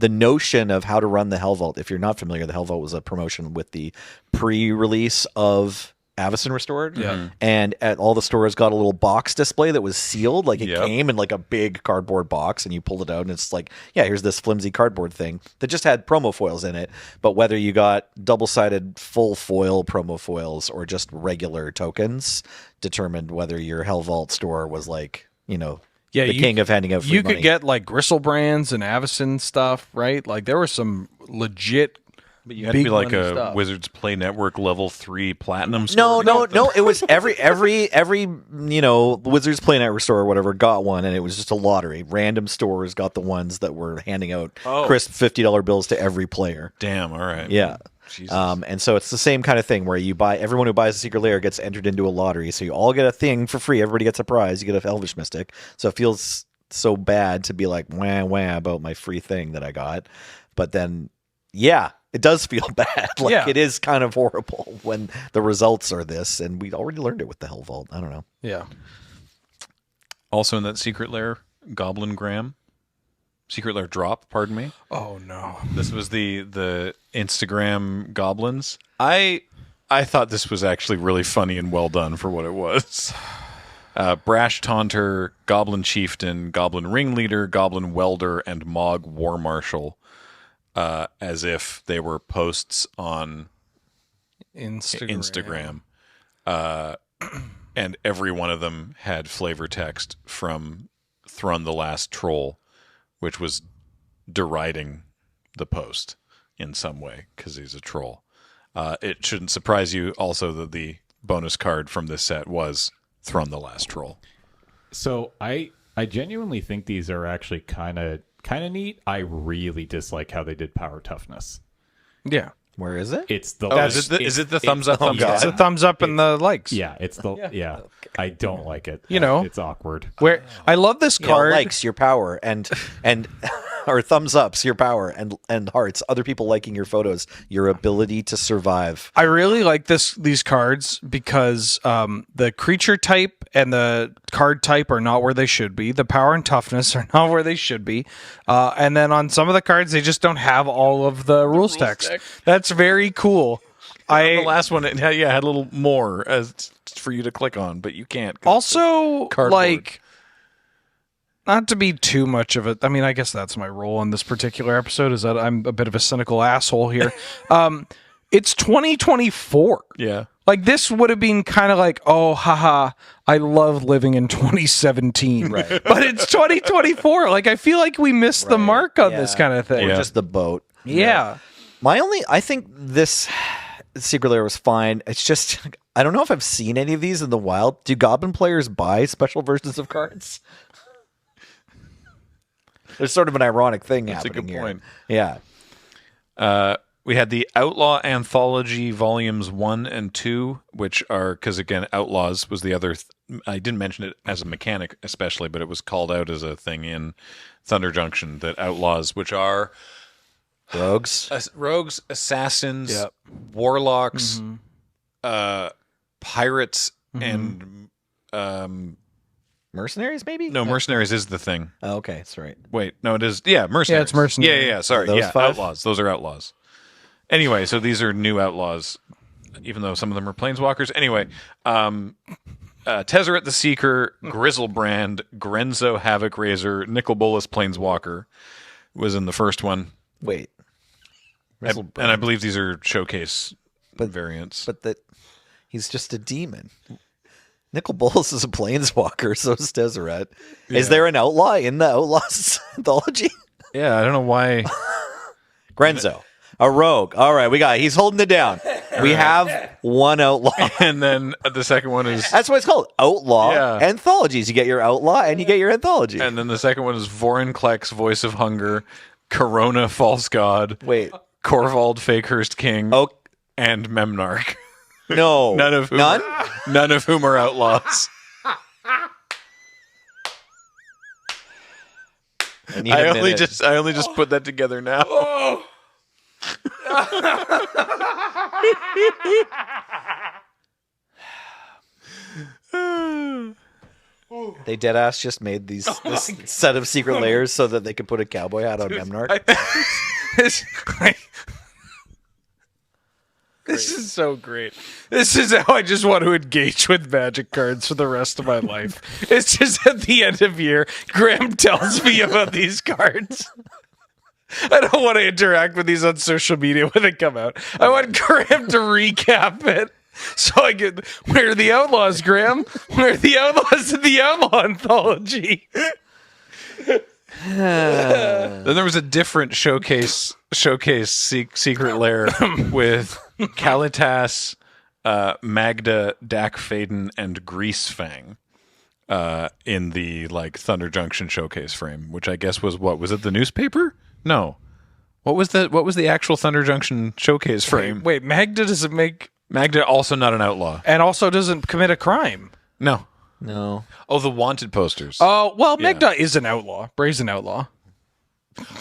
notion of how to run the Hell Vault. If you're not familiar, the Hell Vault was a promotion with the pre-release of Avacyn Restored. Yeah. And all the stores got a little box display that was sealed. Like it Yep. came in like a big cardboard box, and you pulled it out, and it's like, yeah, here's this flimsy cardboard thing that just had promo foils in it. But whether you got double-sided full foil promo foils or just regular tokens determined whether your Hell Vault store was like, the king of handing out free You money. could get like Gristlebrand's and Avacyn stuff, right? Like there were some legit. But you had to be big like money a stuff. Wizards Play Network level 3 platinum No, store. no. It was every Wizards Play Network store or whatever got one, and it was just a lottery. Random stores got the ones that were handing out crisp $50 bills to every player. Damn, all right. Yeah. Jesus. And so it's the same kind of thing where everyone who buys a secret layer gets entered into a lottery. So you all get a thing for free. Everybody gets a prize. You get an Elvish Mystic. So it feels so bad to be like wah wah about my free thing that I got. But then, yeah, it does feel bad. Like Yeah. it is kind of horrible when the results are this, and we already learned it with the Hell Vault. I don't know. Yeah. Also in that secret lair, Goblin Graham. Secret lair drop, pardon me. Oh no. This was the Instagram goblins. I thought this was actually really funny and well done for what it was. Brash Taunter, Goblin Chieftain, Goblin Ringleader, Goblin Welder, and Mog War Marshal, as if they were posts on Instagram. And every one of them had flavor text from Thrun the Last Troll, which was deriding the post in some way because he's a troll. It shouldn't surprise you also that the bonus card from this set was Thrun the Last Troll. So I genuinely think these are actually kind of neat. I really dislike how they did power toughness. Yeah. Where is it? It's the Is it the thumbs up, thumbs It's down? a thumbs up and the likes. yeah, it's the yeah. I don't like it. You know. it's awkward. Where I love this card. Likes your power and or thumbs ups your power and hearts. Other people liking your photos. Your ability to survive. I really like these cards because the creature type and the card type are not where they should be. The power and toughness are not where they should be. And then on some of the cards, they just don't have all of the rules text. That's very cool. The last one, it had a little more for you to click on, but you can't. 'cause Also, cardboard. like, not to be too much of it. I mean, I guess that's my role in this particular episode is that I'm a bit of a cynical asshole here. It's 2024. Yeah. Like, this would have been kind of like, oh, haha, I love living in 2017. Right. But it's 2024. Like, I feel like we missed the mark on this kind of thing. Or Yeah. just the boat. Yeah. I think this Secret Lair was fine. It's just I don't know if I've seen any of these in the wild. Do Goblin players buy special versions of cards? There's sort of an ironic thing That's a happening good here. point. Yeah. We had the Outlaw Anthology Volumes 1 and 2, which are, because again, Outlaws was the other, I didn't mention it as a mechanic especially, but it was called out as a thing in Thunder Junction, that Outlaws, which are Rogues. rogues, assassins, warlocks, pirates, and Mercenaries, maybe? no, mercenaries is the thing. Oh, okay, that's right. Wait, no, it is. Yeah, mercenaries. it's mercenary. Yeah, sorry. Those Yeah, five? outlaws. Those are outlaws. Anyway, so these are new outlaws, even though some of them are planeswalkers. Anyway, Tezzeret the Seeker, Grizzlebrand, Grenzo Havoc Razor, Nicol Bolas Planeswalker was in the first one. Wait. And I believe these are showcase variants. But that he's just a demon. Nicol Bolas is a planeswalker, so is Tezzeret. Is there an outlaw in the Outlaws anthology? Yeah, I don't know why. Grenzo. A rogue. All right, he's holding it down. We have one outlaw. And then the second one is... That's what it's called. Outlaw Yeah. anthologies. You get your outlaw and you get your anthology. And then the second one is Vorinclex, Voice of Hunger, Corona, False God, Wait. Corvald, Fakehurst King, Oh, and Memnarch. no. None of whom are outlaws. I only just put that together now. They deadass just made this set of secret layers so that they could put a cowboy hat on Memnarch. This is so great. This is how I just want to engage with Magic cards for the rest of my life. It's just at the end of year, Graham tells me about these cards. I don't want to interact with these on social media when they come out. I want Graham to recap it. So I get, where are the outlaws, Graham? Where are the outlaws in the Outlaw Anthology? Then there was a different showcase secret lair with Kalitas, Magda, Dak Faden, and Greasefang in the Thunder Junction showcase frame, which I guess was what? Was it the newspaper? No. What was the actual Thunder Junction showcase frame? Wait, Magda doesn't make... Magda also not an outlaw. And also doesn't commit a crime. No. No. Oh, the wanted posters. Oh, well, Magda is an outlaw. Brazen outlaw.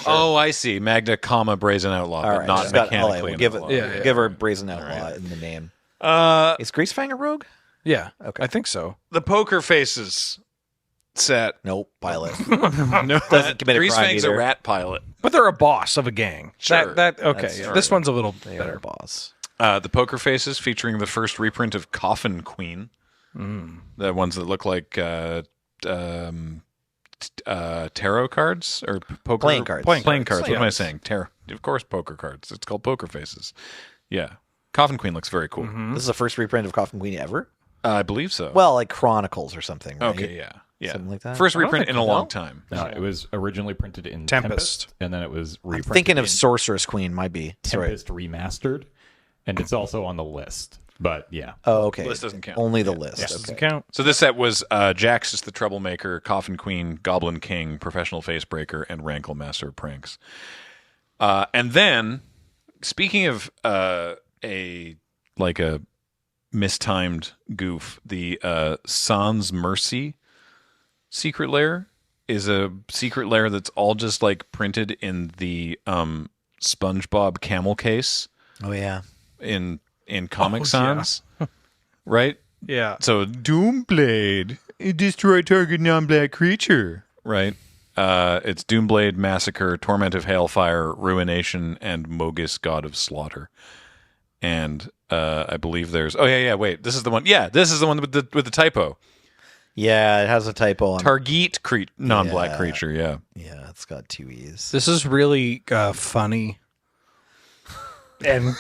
Oh, I see. Magda, Brazen Outlaw, All but right. not she's got- mechanically we'll an outlaw. give her Brazen Outlaw in the name. Is Greasefang a rogue? Yeah. Okay. I think so. The Poker Faces set. Nope. Pilot. No, Doesn't commit a crime Greasefang's a either. rat pilot. But they're a boss of a gang. Sure. Okay. That's Yeah. true. This one's a little They are better. a boss. The Poker Faces featuring the first reprint of Coffin Queen. The ones that look like tarot cards or poker Playing cards. Playing cards. What am I Yes. saying? Tarot. Of course, poker cards. It's called Poker Faces. Yeah, Coffin Queen looks very cool. This is the first reprint of Coffin Queen ever? I believe so. Well, like Chronicles or something, right? okay, yeah. Something like that? First I don't reprint think in a so. long time. No, it was originally printed in Tempest. Tempest, and then it was I'm reprinted thinking of in Sorceress Queen, might be. Sorry. Tempest Remastered, and it's also on the list. But yeah, Oh, okay. List doesn't count. Only the list. Doesn't Okay. count. So this set was Jaxus the Troublemaker, Coffin Queen, Goblin King, Professional Facebreaker, and Rankle Master of Pranks. And then, speaking of a mistimed goof, the Sans Mercy secret lair is a secret lair that's all just printed in the SpongeBob camel case Oh, yeah. in Comic Sans, right? Yeah. So Doomblade, destroy target non-black creature, right? It's Doomblade, Massacre, Torment of Hailfire, Ruination, and Mogus, God of Slaughter. And I believe there's wait, this is the one. Yeah, this is the one with the typo. Yeah, it has a typo on Target non-black Yeah. creature. Yeah. Yeah, it's got two E's. This is really funny. And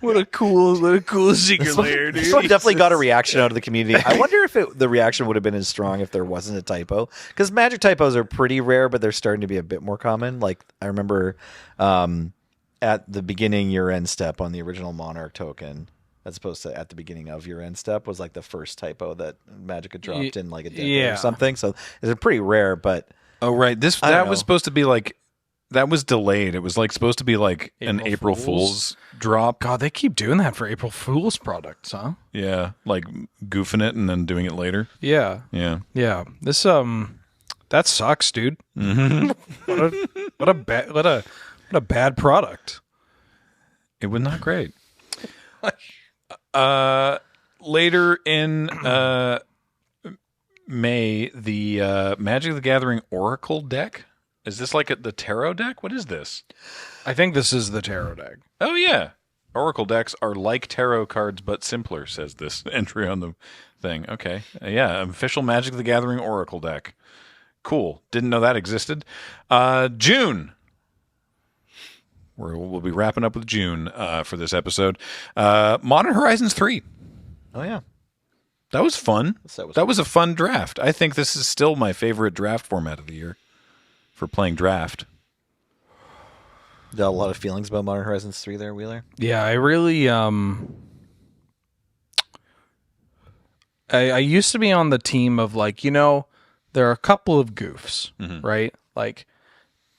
What a cool secret layer, dude. This one definitely got a reaction out of the community. I wonder if the reaction would have been as strong if there wasn't a typo. Because magic typos are pretty rare, but they're starting to be a bit more common. Like, I remember at the beginning, your end step on the original Monarch token, as opposed to at the beginning of your end step, was like the first typo that Magic had dropped in like a demo or something. So it's pretty rare, but... Oh, right. That was supposed to be like... That was delayed. It was like supposed to be like an April Fool's drop. God, they keep doing that for April Fool's products, huh? Yeah, like goofing it and then doing it later. Yeah. Yeah. This that sucks, dude. What a bad product. It was not great. Later in May, the Magic the Gathering Oracle deck. Is this like the tarot deck? What is this? I think this is the tarot deck. Oh, yeah. Oracle decks are like tarot cards, but simpler, says this entry on the thing. Okay. Yeah, official Magic the Gathering Oracle deck. Cool. Didn't know that existed. June. We'll be wrapping up with June for this episode. Modern Horizons 3. Oh, yeah. That was fun. That was a fun draft. I think this is still my favorite draft format of the year for playing draft. Got a lot of feelings about Modern Horizons 3 there, Wheeler? Yeah, I really I used to be on the team of like, there are a couple of goofs, right? Like,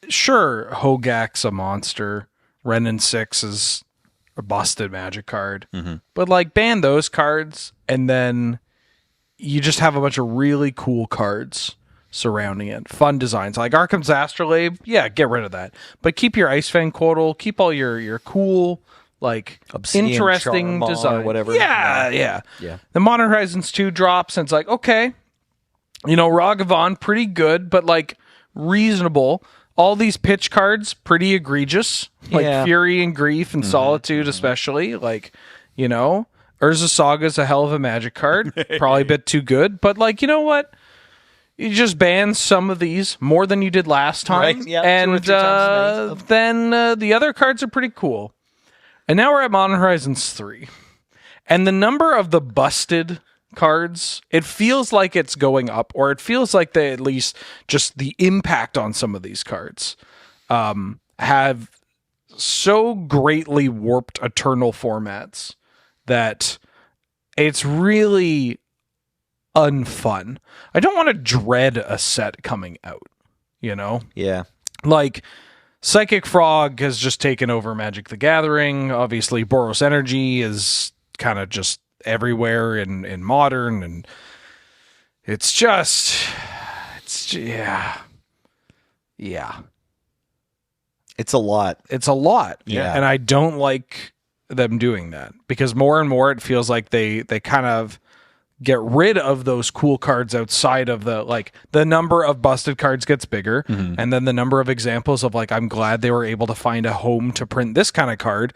sure, Hogak's a monster. Renin 6 is a busted Magic card. But like, ban those cards, and then you just have a bunch of really cool cards surrounding it. Fun designs. Like Arkham's Astrolabe, yeah, get rid of that. But keep your Ice Fang Quotal, keep all your cool, like, Obsidian interesting Charm design. or whatever. Yeah. The Modern Horizons 2 drops, and it's like, okay, Ragavan, pretty good, but like reasonable. All these pitch cards, pretty egregious. Like Fury and Grief and Solitude, especially. Like, Urza Saga's a hell of a Magic card. Probably a bit too good. But like, you know what? You just ban some of these more than you did last time. Right, yeah, and 2 or 3 times then the other cards are pretty cool. And now we're at Modern Horizons 3. And the number of the busted cards, it feels like it's going up, or it feels like they, at least just the impact on some of these cards have so greatly warped Eternal formats that it's really unfun. I don't want to dread a set coming out, Yeah. Like, Psychic Frog has just taken over Magic the Gathering. Obviously, Boros Energy is kind of just everywhere in Modern, and it's yeah. It's a lot. It's a lot. Yeah. And I don't like them doing that, because more and more it feels like they kind of get rid of those cool cards outside of the number of busted cards gets bigger, and then the number of examples of like, I'm glad they were able to find a home to print this kind of card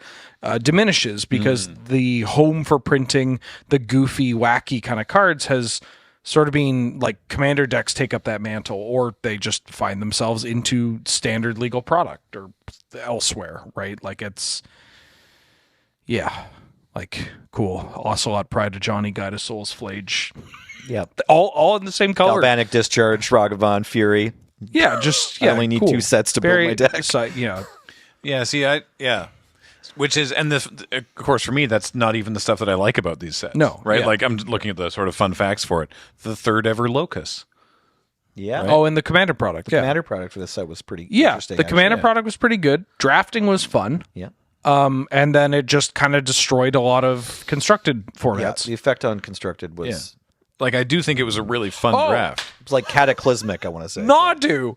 diminishes, because the home for printing the goofy, wacky kind of cards has sort of been like, Commander decks take up that mantle, or they just find themselves into standard legal product or elsewhere, right? Like, it's like, cool. Ocelot, Pride of Johnny, Guide of Souls, Flage. Yep. All in the same color. Galvanic Discharge, Ragavan, Fury. Yeah, I only need 2 sets to build my deck. Yeah, see, which is, and this, of course, for me, that's not even the stuff that I like about these sets. No. Right? Yeah. Like, I'm looking at the sort of fun facts for it. The third ever Locus. Yeah. Right? Oh, and the Commander product. The Commander product for this set was pretty Yeah, interesting. the Commander actually. product was pretty good. Drafting was fun. Yeah. And then it just kind of destroyed a lot of constructed Yeah. formats. The effect on constructed was Like, I do think it was a really fun draft. it was like cataclysmic, I want to say. Nadu.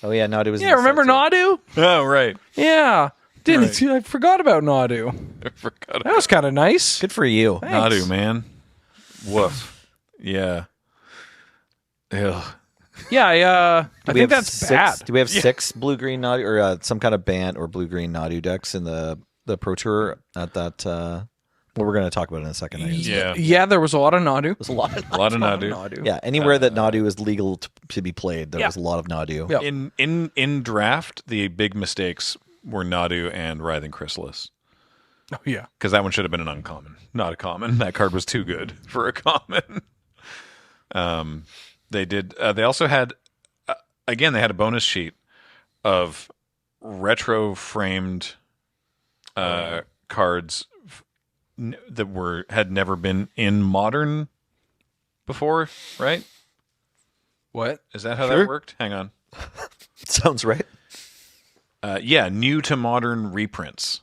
Oh yeah, Nadu was. Yeah, remember Nadu? Oh, right. Yeah. I forgot about Nadu. I forgot about That was kind of nice. Good for you. Thanks. Nadu, man. Woof. Yeah. Ugh. Yeah, I think that's bad. Do we have 6 blue-green Nadu, or some kind of Bant or blue-green Nadu decks in the Pro Tour at that? Well, we're going to talk about it in a second. I guess. Yeah. Yeah, there was a lot of Nadu. There's a lot of A lot of Nadu. Yeah, anywhere that Nadu is legal to be played, there was a lot of Nadu. Yep. In draft, the big mistakes were Nadu and Writhing Chrysalis. Oh yeah. because that one should have been an uncommon, not a common. That card was too good for a common. They did. They also had, again, they had a bonus sheet of retro framed cards that had never been in Modern before, right? What? Is that how Sure. that worked? Hang on. Sounds right. Yeah, new to Modern reprints.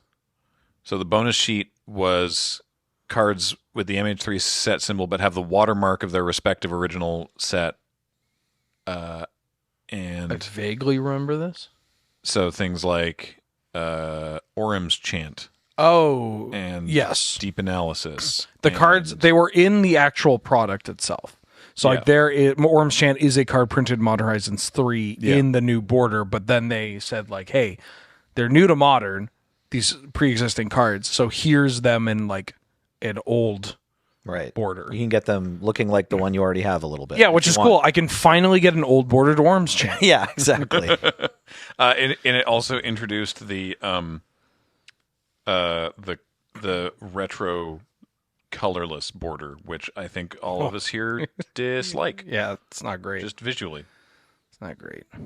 So the bonus sheet was cards with the MH3 set symbol, but have the watermark of their respective original set. I And vaguely remember this. so things like Orem's Chant Oh, and yes. Deep Analysis. The and- cards, they were in the actual product itself. So Yeah. like Orm's Chant is a card printed in Modern Horizons 3 in the new border, but then they said like, hey, they're new to Modern, these pre-existing cards, so here's them in like an old Right. border. You can get them looking like the one you already have a little bit. Yeah, if which you is want. cool. I can finally get an old bordered Orm's Chant. Yeah, exactly. and it also introduced the retro colorless border, which I think all of us here dislike, Yeah, it's not great. just visually. It's not great. Oh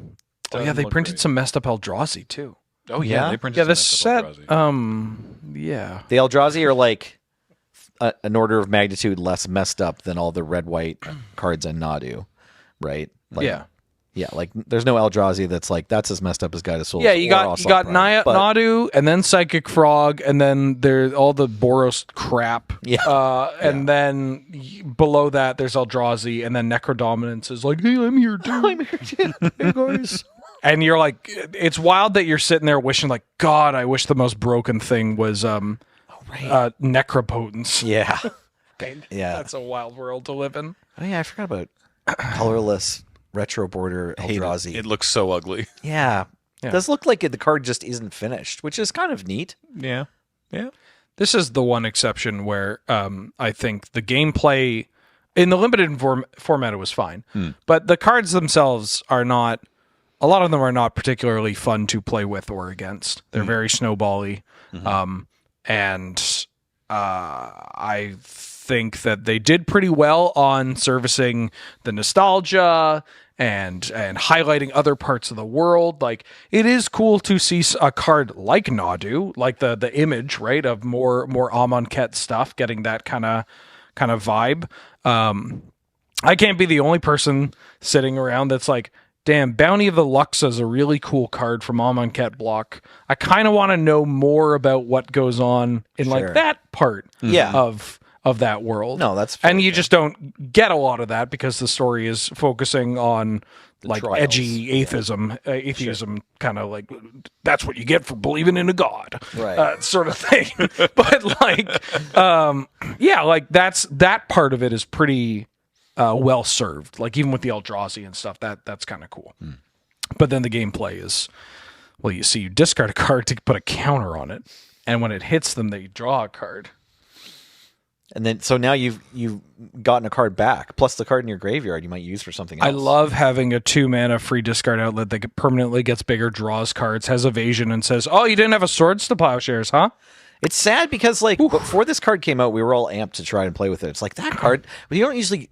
Doesn't yeah, they look printed great. some messed up Eldrazi too. Oh yeah, Yeah? they printed Yeah, some this messed up set. Eldrazi. Yeah. The Eldrazi are like an order of magnitude less messed up than all the red-white cards in Nadu, right? Like, Yeah. Yeah, like there's no Eldrazi that's like that's as messed up as Guide of Souls. Yeah, you or got Assault Prime, Naya, but- Nadu, and then Psychic Frog, and then there's all the Boros crap. Yeah. And then below that, there's Eldrazi, and then Necrodominance is like, hey, I'm here too. I'm here too. Hey, guys. And you're like, it's wild that you're sitting there wishing, like, God, I wish the most broken thing was Necropotence. Yeah. Yeah. That's a wild world to live in. Oh yeah, I forgot about colorless retro border Hate it. Eldrazi. It looks so ugly. Yeah. Yeah. It does look like the card just isn't finished, which is kind of neat. Yeah, yeah. This is the one exception where I think the gameplay in the limited format it was fine, but the cards themselves are not. A lot of them are not particularly fun to play with or against. They're very snowbally, and I think that they did pretty well on servicing the nostalgia and highlighting other parts of the world. Like, it is cool to see a card like Nadu, like the image, right, of more Amonkhet stuff, getting that kind of vibe. I can't be the only person sitting around that's like, damn, Bounty of the Luxa is a really cool card from Amonkhet block. I kind of want to know more about what goes on in Sure. like that part Yeah. of that world. No, that's and fair, you yeah. just don't get a lot of that because the story is focusing on like trials. edgy atheism, kind of like that's what you get for believing in a god, Right. sort of thing. But like, yeah, like that part of it is pretty well served. Like even with the Eldrazi and stuff, that's kind of cool. But then the gameplay is, well, you discard a card to put a counter on it, and when it hits them, they draw a card. And then so now you've gotten a card back, plus the card in your graveyard you might use for something else. I love having a 2-mana free discard outlet that permanently gets bigger, draws cards, has evasion, and says, "Oh, you didn't have a Swords to Plowshares, huh?" It's sad because like before this card came out, we were all amped to try and play with it. It's like that card, but you don't usually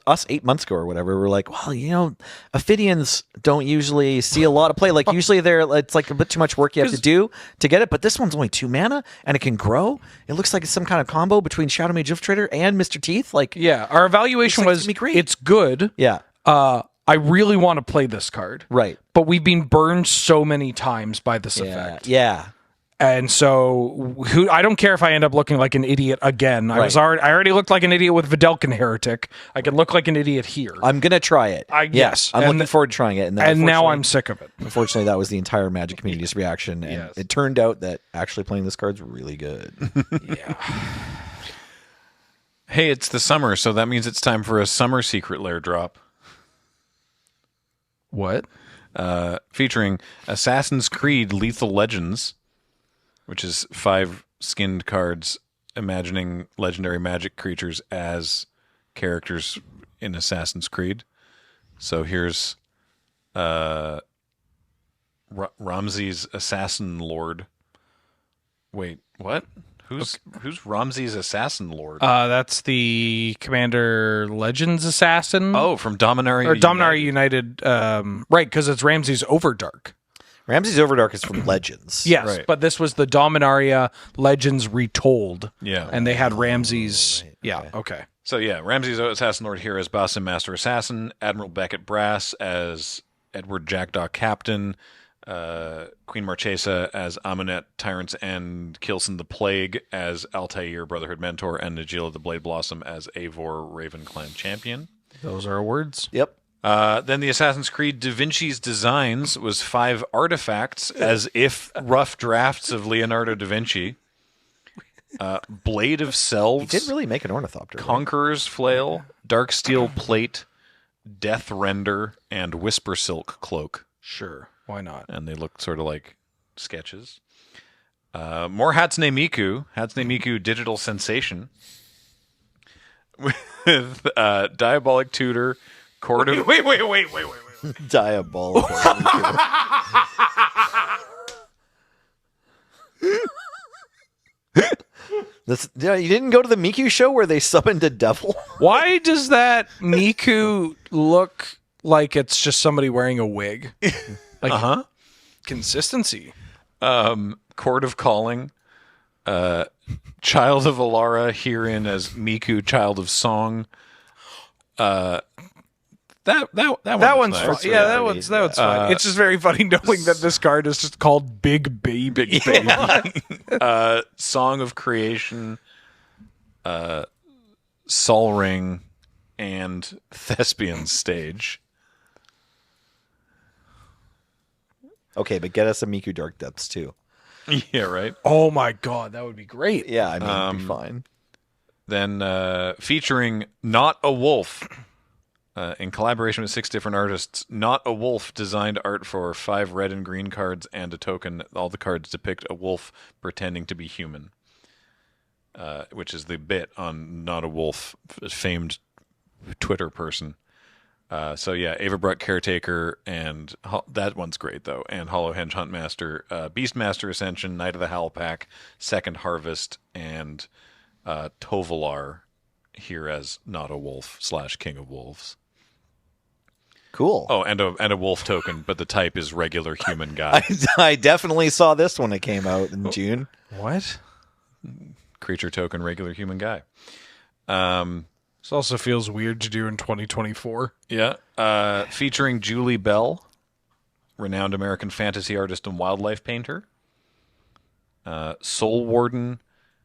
us 8 months ago or whatever. We're like, well, Ophidians don't usually see a lot of play. Like usually it's like a bit too much work you have to do to get it. But this one's only 2 mana and it can grow. It looks like it's some kind of combo between Shadow Mage Infiltrator and Mr. Teeth. Like Yeah, our evaluation Looks like was it's gonna be great. it's good. yeah, I really want to play this card, right. but we've been burned so many times by this Yeah, effect. yeah. And so, I don't care if I end up looking like an idiot again. I Right. already looked like an idiot with Videlkin Heretic. I can look like an idiot here. I'm gonna try it. Yes, I'm and looking forward to trying it. And, then and now unfortunately- I'm sick of it. Unfortunately, that was the entire Magic community's reaction, and Yes. it turned out that actually playing this card's really good. Yeah. Hey, it's the summer, so that means it's time for a summer secret lair drop. What? Featuring Assassin's Creed Lethal Legends, which is 5 skinned cards imagining legendary magic creatures as characters in Assassin's Creed. So here's Ramses Assassin Lord, Wait, what? Who's Ramses Assassin Lord? That's the Commander Legends assassin. Oh, from Dominaria or Dominaria United. Right, because it's Ramses Overdark. Ramses Overdark is from Legends. Yes, Right. but this was the Dominaria Legends retold. Yeah. And they had Ramses. right, Yeah, okay. okay. So yeah, Ramses Assassin Lord here as Basim Master Assassin, Admiral Beckett Brass as Edward Jackdaw Captain, Queen Marchesa as Amenet Tyrant's End, Kilson the Plague as Altair Brotherhood Mentor, and Najila the Blade Blossom as Eivor Raven Clan Champion. Those are words. Yep. Then the Assassin's Creed Da Vinci's Designs was 5 artifacts, as if rough drafts of Leonardo da Vinci. Blade of He Selves, did really make an ornithopter. right? Conqueror's Flail, Dark Steel Plate, Death Render, and Whisper Silk Cloak. Sure, why not? And they look sort of like sketches. More Hatsune Miku Digital Sensation. With Diabolic Tutor, Court of... Wait. Diabolical. You didn't go to the Miku show where they summoned a devil? Why does that Miku look like it's just somebody wearing a wig? Like, consistency. Court of Calling, Child of Alara herein as Miku, Child of Song. That One's nice. fun. Yeah, that one's fine. It's just very funny knowing that this card is just called Big Baby. Big Baby. Song of Creation, Sol Ring, and Thespian Stage. Okay, but get us a Miku Dark Depths too. Yeah, right. Oh my god, that would be great. Yeah, I mean, it'd be fine. Then featuring Not a Wolf, in collaboration with 6 different artists, Not a Wolf designed art for 5 red and green cards and a token. All the cards depict a wolf pretending to be human, which is the bit on Not a Wolf, famed Twitter person. So yeah, Averbruck Caretaker, and that one's great though, and Hollow Henge Huntmaster, Beastmaster Ascension, Knight of the Howl Pack, Second Harvest, and Tovalar here as Not a Wolf / King of Wolves. Cool. Oh, and a wolf token, but the type is regular human guy. I definitely saw this when it came out in June. What? Creature token, regular human guy. This also feels weird to do in 2024. Yeah. Featuring Julie Bell, renowned American fantasy artist and wildlife painter. Soul Warden,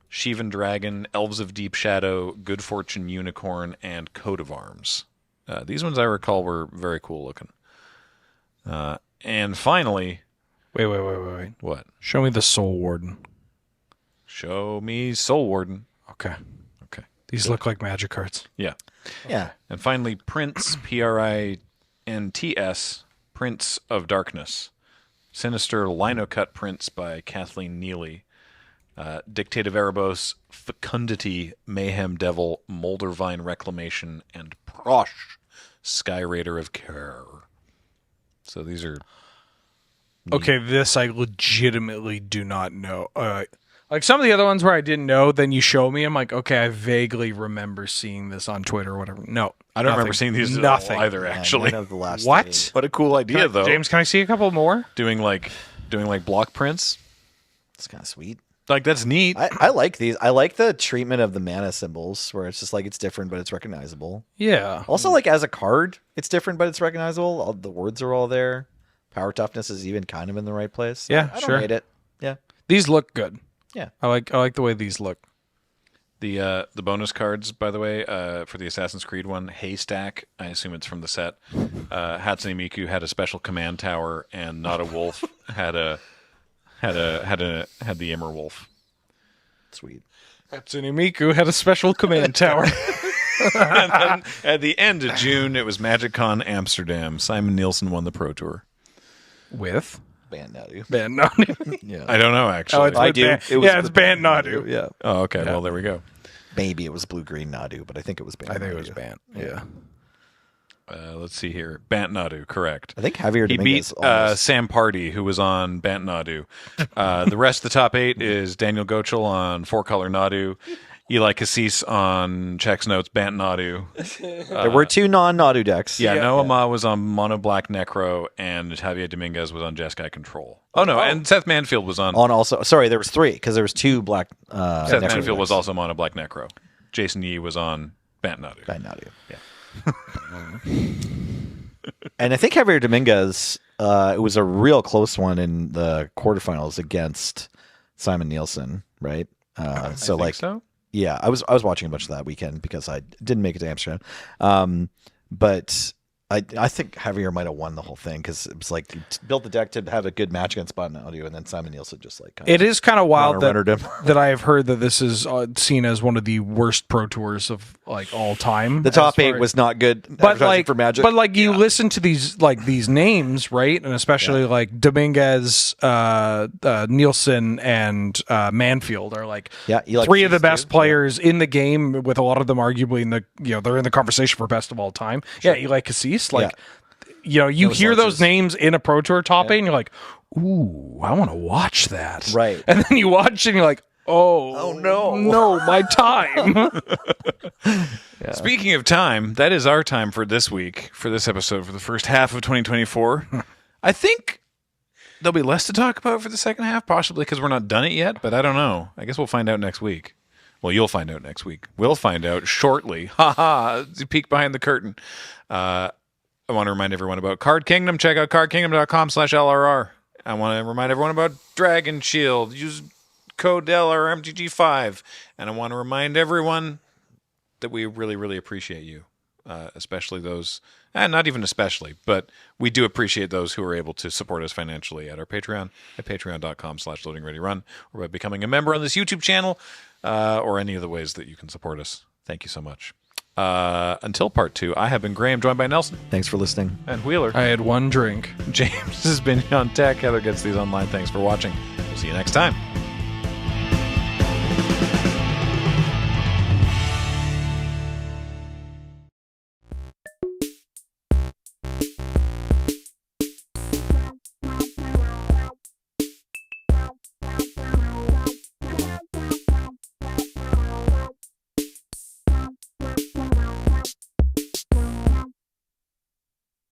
Shivan Dragon, Elves of Deep Shadow, Good Fortune Unicorn, and Coat of Arms. These ones I recall were very cool looking. And finally... Wait. What? Show me the Soul Warden. Show me Soul Warden. Okay. Okay. These look like magic cards. Yeah. Yeah. And finally, Prince, Prints, Prince of Darkness. Sinister Linocut Prince by Kathleen Neely. Dictate of Erebos, Fecundity, Mayhem Devil, Moldervine Reclamation, and Prosh, Sky Raider of Care. So these are... Okay, this I legitimately do not know. Like some of the other ones where I didn't know, then you show me, I'm like, okay, I vaguely remember seeing this on Twitter or whatever. No, I don't remember seeing these at all either, actually. None of the last What? three. What a cool idea, though. James, can I see a couple more? Doing like block prints. It's kind of sweet. Like, that's neat. I like these. I like the treatment of the mana symbols where it's just like it's different, but it's recognizable. Yeah. Also, like as a card, it's different, but it's recognizable. All the words are all there. Power toughness is even kind of in the right place. Yeah, I don't sure. hate it. Yeah. These look good. Yeah. I like the way these look. The bonus cards, by the way, for the Assassin's Creed one, Haystack, I assume it's from the set. Hatsune Miku had a special command tower, and Not a Wolf had the Immer Wolf. Sweet. Hatsune Miku had a special command tower. And then at the end of June, it was MagicCon Amsterdam. Simon Nielsen won the Pro Tour. With Band Nadu. Band Nadu. Yeah. I don't know, actually. Oh, it's I with do. Band, It was yeah, it's with Band Nadu. Yeah. Oh, okay. Well, there we go. Maybe it was blue green Nadu, but I think it was Band I think Nadu. it was Band. Yeah. Let's see here. Bant Nadu, correct. I think Javier He Dominguez beat almost. Sam Party, who was on Bant Nadu. The rest of the top 8 is Daniel Gochel on 4-color Nadu, Eli Cassis on Chex Notes Bant Nadu. There were 2 non-Nadu decks. Yeah, Noah Ma was on Mono Black Necro, and Javier Dominguez was on Jeskai Control. Oh, no, and Seth Manfield was on... On also, sorry, there was 3 because there was 2 black. Seth Necro Manfield was decks. also Mono Black Necro. Jason Yee was on Bant Nadu. By Nadu. Yeah. And I think Javier Dominguez, it was a real close one in the quarterfinals against Simon Nielsen, right? I think so. Yeah, I was watching a bunch of that weekend because I didn't make it to Amsterdam, but I think Javier might have won the whole thing because it was like he built the deck to have a good match against Bot and Audio, and then Simon Nielsen just like It is kind of wild rendered him. that I have heard that this is seen as one of the worst Pro Tours of like all time. The top 8 was not good, but advertising like for Magic. But like you listen to these names, right? And especially like Dominguez, Nielsen, and Manfield are like Eli 3 of the Cassis best too. players in the game, with a lot of them arguably in the they're in the conversation for best of all time. Sure. Yeah, Eli Cassis, like you Those hear those lunches. names in a Pro Tour top 8, and you're like, ooh, I want to watch that. Right. And then you watch it and you're like, oh no, my time. Speaking of time, that is our time for this week, for this episode, for the first half of 2024. I think there'll be less to talk about for the second half, possibly because we're not done it yet, but I don't know. I guess we'll find out next week. Well, you'll find out next week. We'll find out shortly. Ha ha! Peek behind the curtain. I want to remind everyone about Card Kingdom. Check out cardkingdom.com/LRR. I want to remind everyone about Dragon Shield. Use code LRRMTG5. And I want to remind everyone that we really, really appreciate you, especially those, and not even especially, but we do appreciate those who are able to support us financially at our Patreon, at patreon.com/loadingreadyrun, or by becoming a member on this YouTube channel, or any of the ways that you can support us. Thank you so much. Until part 2, I have been Graham, joined by Nelson Thanks for listening. and Wheeler. I had one drink. James has been on tech. Heather gets these online. Thanks for watching. We'll see you next time.